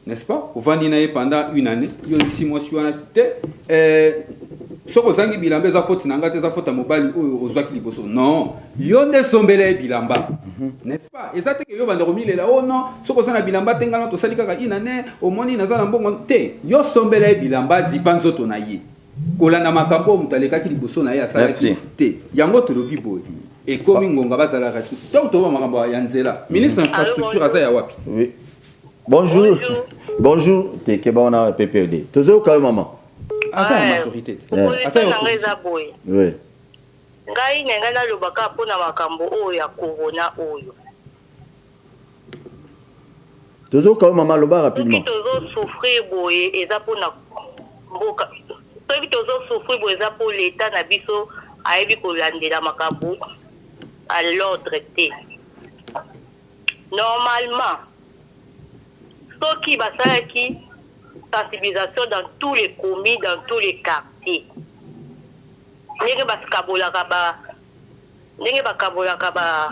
N'est-ce pas? Au Vandinae pendant une année, il y a 6 mois sur la tête. Ce que vous avez bilambé, ça faut n'engager, ça faut à mobile aux autres qui bossent. Non, il y a des sombelés bilamba. N'est-ce pas? Et ça, c'est que vous avez remis là. Oh non, ce que vous avez bilamba, t'engageant, tout ça, il y a une année, au moins, il y a un bon thé. Il y a sombelés bilamba, zipanzo tonaïe. Kolana makambo, mutaleka qui bossent naïe à ça. Thé. Yango to lobi boy. Et comme il y a la respect. Donc, tu vas makambo yanzela. Ministre infrastructure, à ça, ya wapi. Oui. Bonjour. Bonjour. T'es que bon on a PPRD. Toujours quand maman. Ah ça la majorité. Ah ça ngeza boy. Oui. Ngai nenga na lobaka pona makambo oyo ya corona oyo. Toujours quand maman loba rapidement. Toujours souffrir boy eza pona mboka. Soki toujours souffrir boy eza pour l'état na biso ayebi kolandela makambo à l'ordre té. Normalement qui qui sensibilisation dans tous les communes, dans tous les quartiers. Nenge bakabola kaba, nenge bakabola kaba,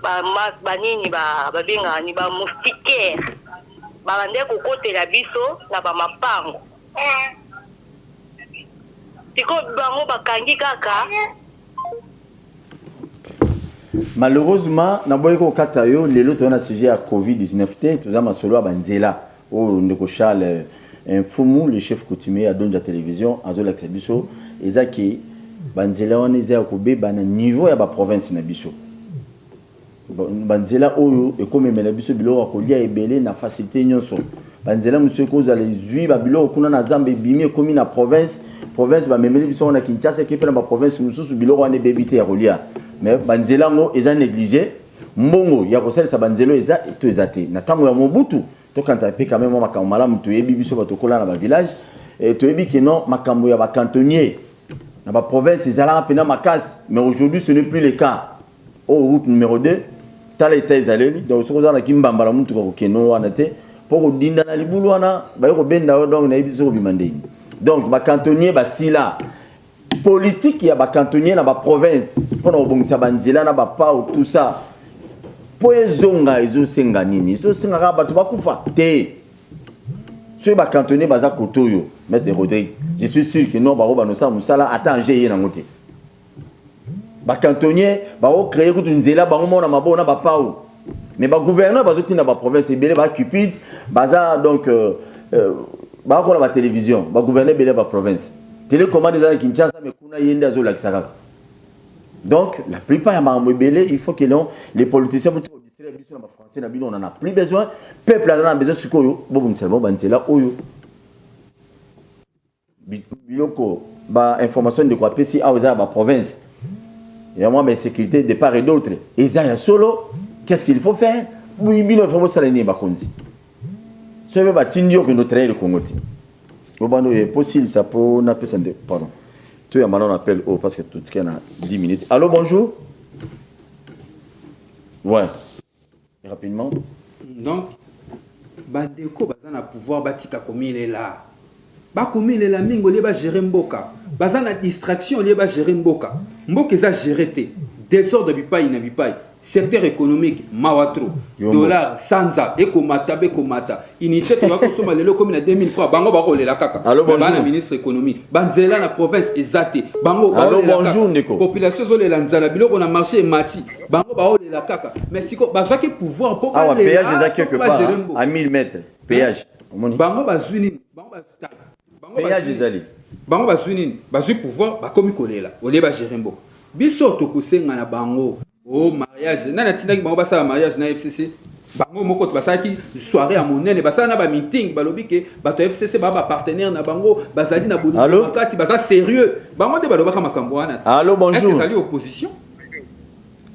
ba nini ba benga ni ba moustiquaire, ba bande ko kote la biso na ba mapango. Tiko bango bakangi kaka. Malheureusement, na boyko katayo lelo to na sujet à Covid-19 té to za masolo a banzela o ndeko Charles un fumu le chef coutumier à Donja télévision azo l'exhibition ezaki banzela wana eza kobeba na niveau ya ba province na biso banzela oyo ekomemela biso biloko kolia ebele na facilité nyonso banzela monsieur koza les zui ba biloko kuna na Zambie bimi ekomi na province ba memeli biso na Kinshasa qui na ba province mususu biloko wana bebite ya kolia mais banzela ngo eza négligé mbongo ya kosalisa banzelo eza to ezate na tango ya Mobutu to kanza pe quand même makambo malamu to yebi biso batokola na ba village et to yebi que non makambo ya ba cantonnier na ba province ezala pena makasi mais aujourd'hui ce n'est plus le cas au route numéro 2 tala eta ezaleli donc ce qu'on a kimbamba la muntu ko keno wana te pour dinda na libulu wana ba ko benda donc na ibiso ko bimandeni donc ba cantonnier ba sila politique ya ba cantonnier na ba province pour na bongisa banzela na ba pa tout ça pour ezonga ezo senga nini ezo senga ka bato bakufa te so ba cantonnier baza kotoyo maître Rodrigue je suis sûr que non ba roba no sa musala attendre yé na ngote ba cantonnier ba o créer ko tunzela ba ngomona mabona ba pao mais ba gouverneur ba zotina ba province belé ba cupide baza donc ba ko la ba télévision ba gouverneur belé ba province télécommande za Kinshasa mais kuna yenda zo la kisaka donc la plupart ya mambo belé il faut que les politiciens pour distraire biso na ba français na bino on en a plus besoin peuple a besoin sikoyo bo bumsela ba nzela oyo biloko ba information de quoi pesi a oza ba province. Il y a moins de sécurité de part et d'autre. Et ça, il y a solo. Qu'est-ce qu'il faut faire? Oui, il faut s'aligner. Ce n'est pas tindio que notre aide Congo. C'est possible, ça peut. Pardon. Tu as maintenant un appel parce que tout est à 10 minutes. Allô, bonjour. Ouais. Rapidement. Donc, Bandeko, bazana pouvoir batika comme il est là. Bakomi il est là, mingo lieba gérer mboka. Bazana distraction lieba gérer mboka. Mboka eza gérer te. Désordre bipai na bipai. Secteur économique mawatro. Dollar sanza ekomata bekomata. Unité to bakosoma lelo comme na 2000 francs. Bango bako lela kaka. Allô, bonjour. Bana ministre économie. Banzela na province ezate. Bango ba. Allô, bonjour Ndeko. Population zo lela nzala biloko na marché mati. Bango ba lela kaka. Mais siko bazaki pouvoir pour ah ouais, péage eza quelque part à 1000 mètres. Péage. Bango bazuni. Bango bazali. Péage ezali. Bango bazuni. Bazui pouvoir bakomi kolela. Ole ba gérer mboka. Biso tokosenga na bango. Oh mariage. Nana tinaki bango basala mariage na FCC. Bango moko to basaki soirée à monene basala na ba meeting balobi ke bato FCC ba partenaire na bango bazali na boulot makati basa sérieux. Bango de baloba ka makambo wana. Allô, bonjour. Est-ce que ça opposition?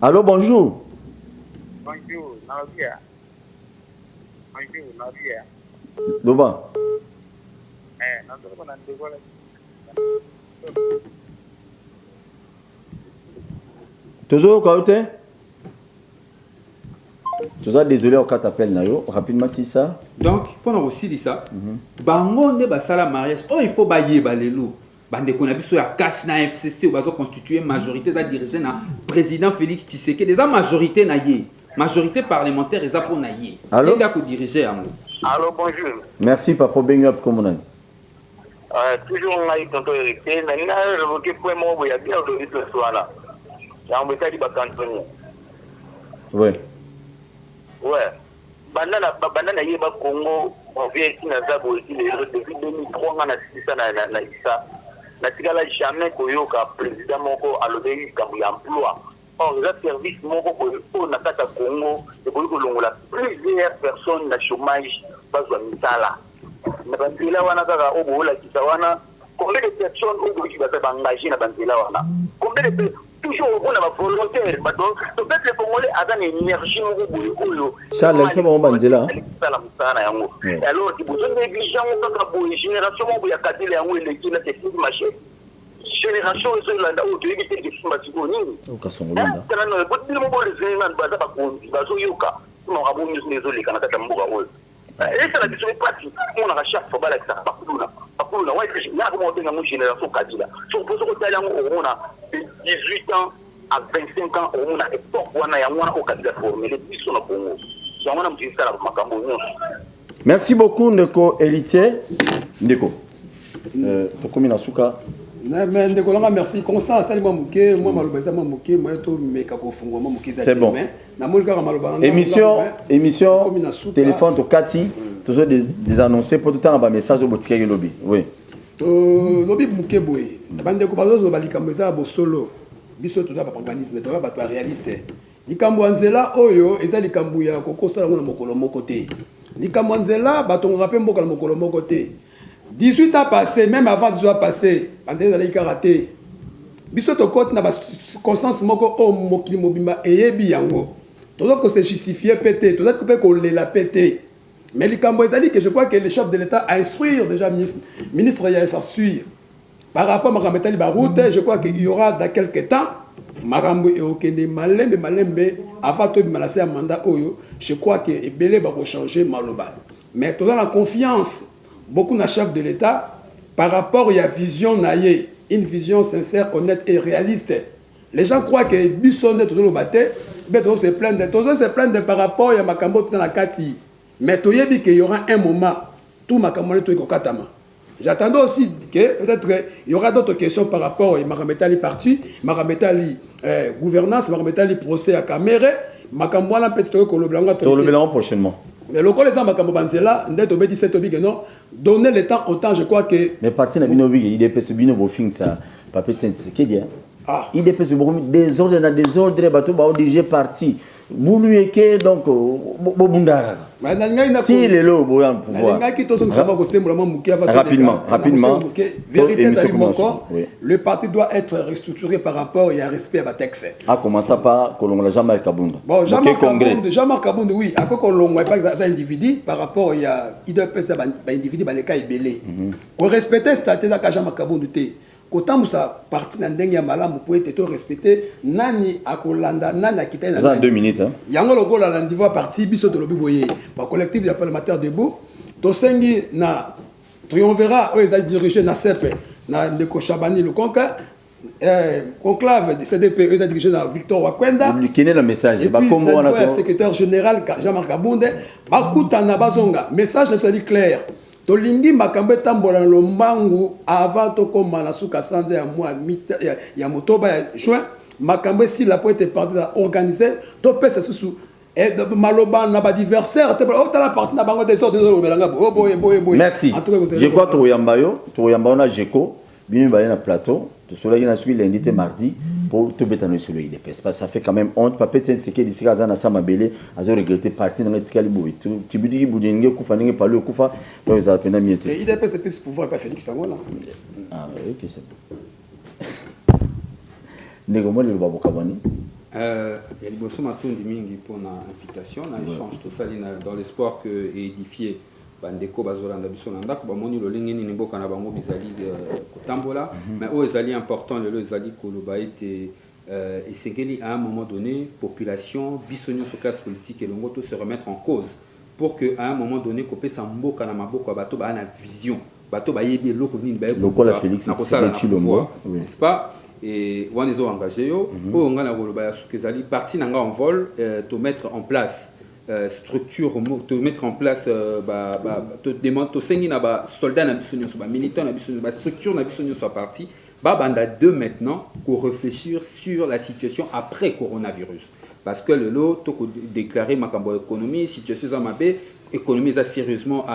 Allô, bonjour. Bonjour, Nadia. Bonjour, Nadia. Doba. Toujours Kaote? Toujours désolé au cas d'appel nayo rapidement si ça. Donc pendant aussi dit ça, bango ne basala mariage. Oh il faut bailler balelo. Bande qu'on a biso ya cash na FCC ou bazo constituer majorité za diriger na président Félix Tshisekedi déjà majorité na yé. Majorité parlementaire eza pour na yé. Allô? Nda ko diriger amu. Allô, bonjour. Merci papa Bengup comme on a. Toujours on a eu tonton hérité, mais il a révoqué pour moi, il y a bien aujourd'hui ce soir-là. J'ai envoyé du Bakantonie. Oui. Ouais. Banana yeba Congo, on vient ici dans Zabo, depuis 2003, on a assisté ça na Issa. Na tigala jamais koyoka président moko alobeli kambu ya emploi. Or, les services moko ko na kata Congo, et pour longola plusieurs personnes na chômage bazwa misala. Na banzela wana kaka obola kisawana, combien de personnes oboki ba engagé na banzela wana? Combien de toujours on a volontaire, donc peut-être les Congolais a une énergie moko. Charles, est-ce que on banzela? Alors, il faut négliger la génération où il y a quatre ans et qui n'a pas de marché. Génération où il y a des gens qui ont des gens au Kasongolanda. Et ça la question est partie. On a chaque fois que ça va pas ouais, il y a comment une génération Kadila. Si on pose au talent on a 18 ans à 25 ans on a époque on a au Kadila formé les 10 sont au Congo. Donc on a dit ça la makambo. Merci beaucoup Ndeko héritier. Ndeko. Tokomi na suka. Mais Ndeko langa merci constant salement muke moi malobeza muke moi to meka ko fungwa muke da. C'est bon. Na molka malobana. Émission téléphone to Kati toujours des annoncer pour tout temps ba message au botika lobby. Oui. lobi muke boye bande ko bazo balikambo za bo solo biso to da paganisme to ba to réaliste likambo nzela oyo eza likambo ya kokosala ngona mokolo moko te likambo nzela batonga pe mboka mokolo moko te 18 ans passé même avant 18 ans passé banzela la karaté biso to kote na ba conscience moko o mokili mobimba eyebi yango tozo ko se justifier pété tozo ko pe ko lela pété. Mais les Cambodgiens, que je crois que le chef de l'État a instruit déjà ministre Yaïfassui par rapport à Marametali Baroute, je crois qu'il y aura dans quelques temps, Marambo et Okende Malembe, avant de menacer un mandat, je crois que Belé va changer Maloba. Mais tout dans la confiance, beaucoup de chefs de l'État, par rapport à la vision naïe, une vision sincère, honnête et réaliste. Les gens croient que Bissonnet, toujours le batté, mais toujours se plaindre par rapport à Makambo dans la Kati. Mais il y aura un moment, tout ma camarade est katama. J'attendais aussi que peut-être il y aura d'autres questions par rapport à Marametali parti, Marametali gouvernance, Marametali procès à Caméré, Makamouala peut-être que le blanc prochainement. Mais le cas les gens Makambanzela, net au 17 que non, donner le temps autant, je crois que. Mais parti na bino il est pesé bino bofing ça, papier c'est qui dit. Ah, il dépêche beaucoup désordre bateau ba dirigé parti. Bouluyeke donc bobunda. Si les lots boyan pouvoir. Rapidement. Vérité le parti doit être restructuré par rapport et un respect à texte. A commencer par Kolongola Jean-Marc Kabunda. Bon, Jean-Marc Kabunda oui, à quoi Kolongola pas un individu par rapport il y a IDPS ba individu ba les cas belé. Ko respecter statut de Jean-Marc Kabunda té. Quand vous parti dans le malamu, vous pouvez être respecté. Nani akolanda, nani akita. Dans 2 minutes. Yango logo la landiva parti biso de lobi boye. Ba collectif des parlementaires debout. Tosengi na triomvera eux ils dirigé na CEP na Ndeko Chabani le conca. Conclave de CDP eux ils dirigé na Victor Wakwenda. Vous connaissez le message. Ba comme on a secrétaire général Jean-Marc Kabunde. Ba kutana bazonga. Message n'est pas clair. Tolingi makambe tambola lombangu avant tokoma na suka sanza ya mois ya motoba ya juin makambe si la poète parti organiser to pesa susu et maloba na ba adversaire te o tala parti na bango des ordres de belanga boy. Merci. Je crois to yamba na jeko binu ba na plateau to sola na suki lundi te mardi pour tout bétano sur le IDPS parce que ça fait quand même honte papa tient ce que d'ici à na sama belé a regretté parti dans le tikali boy tu budi ki budinge kufa ninge parler kufa donc ils appellent mieux et IDPS c'est plus pouvoir pas Félix Angola ah oui que c'est nego mo le babo kabani il bosso matundi mingi pour na invitation na échange tout ça dans l'espoir que édifier bandeko bazolanda biso na ndako bamoni lolenge nini mboka na bango bizali kotambola mais oyo ezali important lelo ezali koloba ete esengeli à un moment donné population biso nyonso classe politique elongo to se remettre en cause pour que à un moment donné kopesa mboka na maboko ya bato baa na vision bato bayebi eloko nini lokola Félix Chilombo n'est-ce pas et wana ezo engagé yo oyo nga na koloba ya suki ezali parti na nga en vol to mettre en place structure te mettre en place te demande to sengi na ba soldat na biso nyonso ba militant na biso ba structure na biso nyonso parti ba banda de maintenant pour réfléchir sur la situation après coronavirus parce que le lot to déclarer makambo économie situation za mabe économie a sérieusement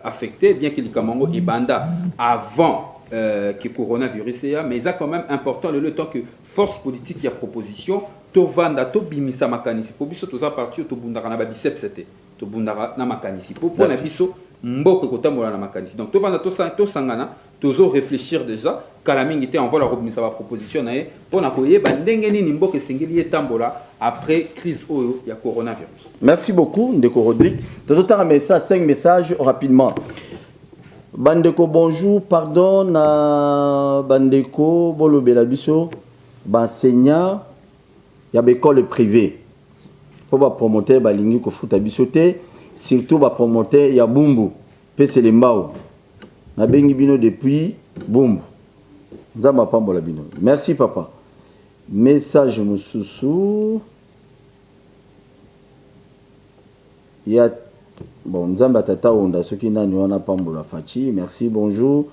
affecté bien que likamango ibanda avant que coronavirus est mais ça quand même important le temps que force politique y a proposition to vanda to bimisa makanisi po biso toza parti to bundaka na ba biceps c'était to bundaka na makanisi po na biso mboko kotambola na makanisi donc to vanda to sangana tozo réfléchir déjà kala mingi te envoie la robimisa ba proposition na po na koyeba ndenge nini mboko esengeli etambola après crise oyo ya coronavirus. Merci beaucoup Ndeko Rodrigue. Tozo tanga message 5 messages rapidement. Bandeko bonjour, pardon na bandeko bolobela biso enseignant ya école privée pour ba promoter ba lingi ko futa bisoté surtout ba promoter ya bumbu pese le mbao na bengi bino depuis bumbu nzamba pambola bino merci papa message mususu ya bon nzamba tata onda soki nani wana pambola fachi merci bonjour.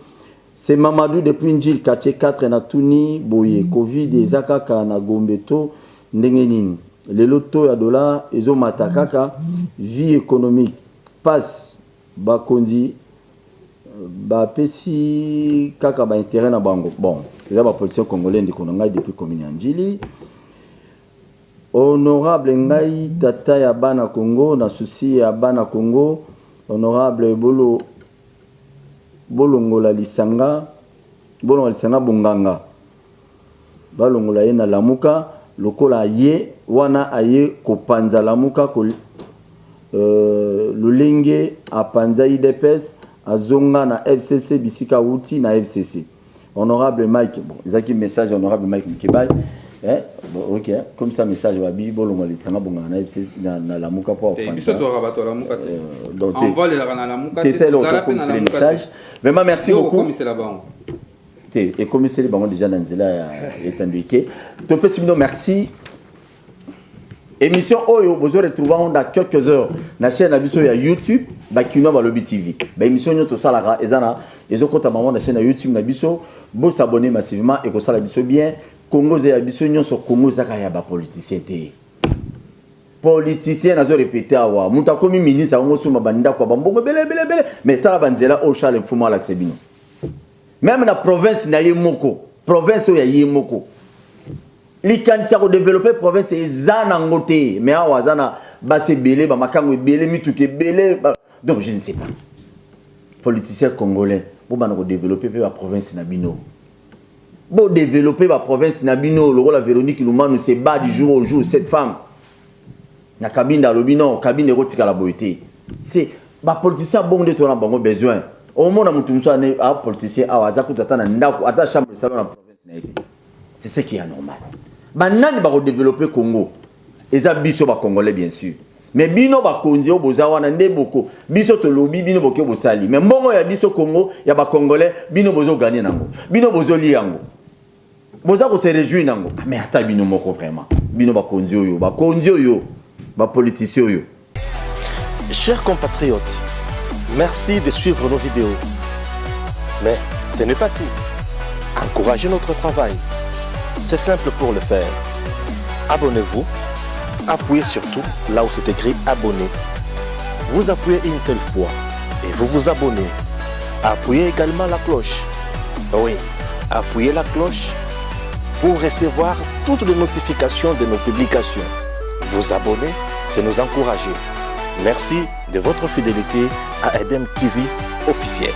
C'est Mamadou depuis Njil, quartier 4, na Tuni, Boye, Covid, Ezakaka, na Gombeto, Ndengenin. Les lotos à dollars, Ezo Matakaka, vie économique, passe, Bakondi, bapesi kaka baintérêt na bango. Bon, eza bapoliticien congolais ndeko na ngai depuis commune ya Njili. Honorable ngai tata ya bana Congo, na souci ya bana Congo, honorable bolongola lisanga bonganga. Balongola ye na lamuka, lokola ye, wana aye kopanza lamuka lulenge apanza IDPS azonga na FCC bisika uti na FCC. Honorable Mike, bon, zaki message honorable Mike Mkibai, bon, ok, comme ça message babi bolongo lisanga bonga na FCC na lamuka po apanza. Biso to rabato lamuka. Donc envoie les na lamuka. C'est là comme c'est le message. Vraiment merci beaucoup. Comme c'est là-bas. Et comme c'est le déjà dans Nzela étenduqué. Topé Simino, merci. Émission Oyo, vous retrouvez dans quelques heures. Na chaîne abiso ya YouTube, Bakino Balobi TV. Ba émission nyoto salara ezana ezokota maman na chaîne YouTube na biso, bo s'abonner massivement et ko sala biso bien. Congo ze abiso nyoso Congo zaka ya ba politicien té. Politicien nazo répéter awa. Muta komi ministre ngo suma banda kwa bambongo bele mais tala banzela o Charles Mfuma la Ksebino. Même la province na yemoko, province ya yemoko. Likanisa ko développer province ezana ngote, mais awa zana base belé ba makango belé mituke belé. Donc je ne sais pas. Politicien congolais, bo bana ko développer la province na bino. Bo développer la province na bino, le rôle Véronique Lumanu se bat du jour au jour cette femme. Na kabinda lobino, kabine rotika la boité. C'est ba politicien bon de ton bango besoin. Au moins, on a un politicien à la chambre de salon dans la province. C'est ce qui est normal. Maintenant, on va développer le Congo. Et ça, biso ba Congolais, bien sûr. Mais bino ba konzio bozawa na ndeboko. Biso to lobi bino boke bosali. Mais mbongo ya biso Congo, ya ba Congolais, bino bozo gagner nango. Bino bozo li yango. Boza ko se réjouir nango. Mais ata bino moko vraiment. Bino ba konzio yo, ba konzio yo, ba politicien yo. Chers compatriotes, merci de suivre nos vidéos. Mais ce n'est pas tout. Encouragez notre travail. C'est simple pour le faire. Abonnez-vous. Appuyez surtout là où c'est écrit abonner. Vous appuyez une seule fois et vous vous abonnez. Appuyez également la cloche. Oui, appuyez la cloche pour recevoir toutes les notifications de nos publications. Vous abonner, c'est nous encourager. Merci de votre fidélité à Edem TV officiel.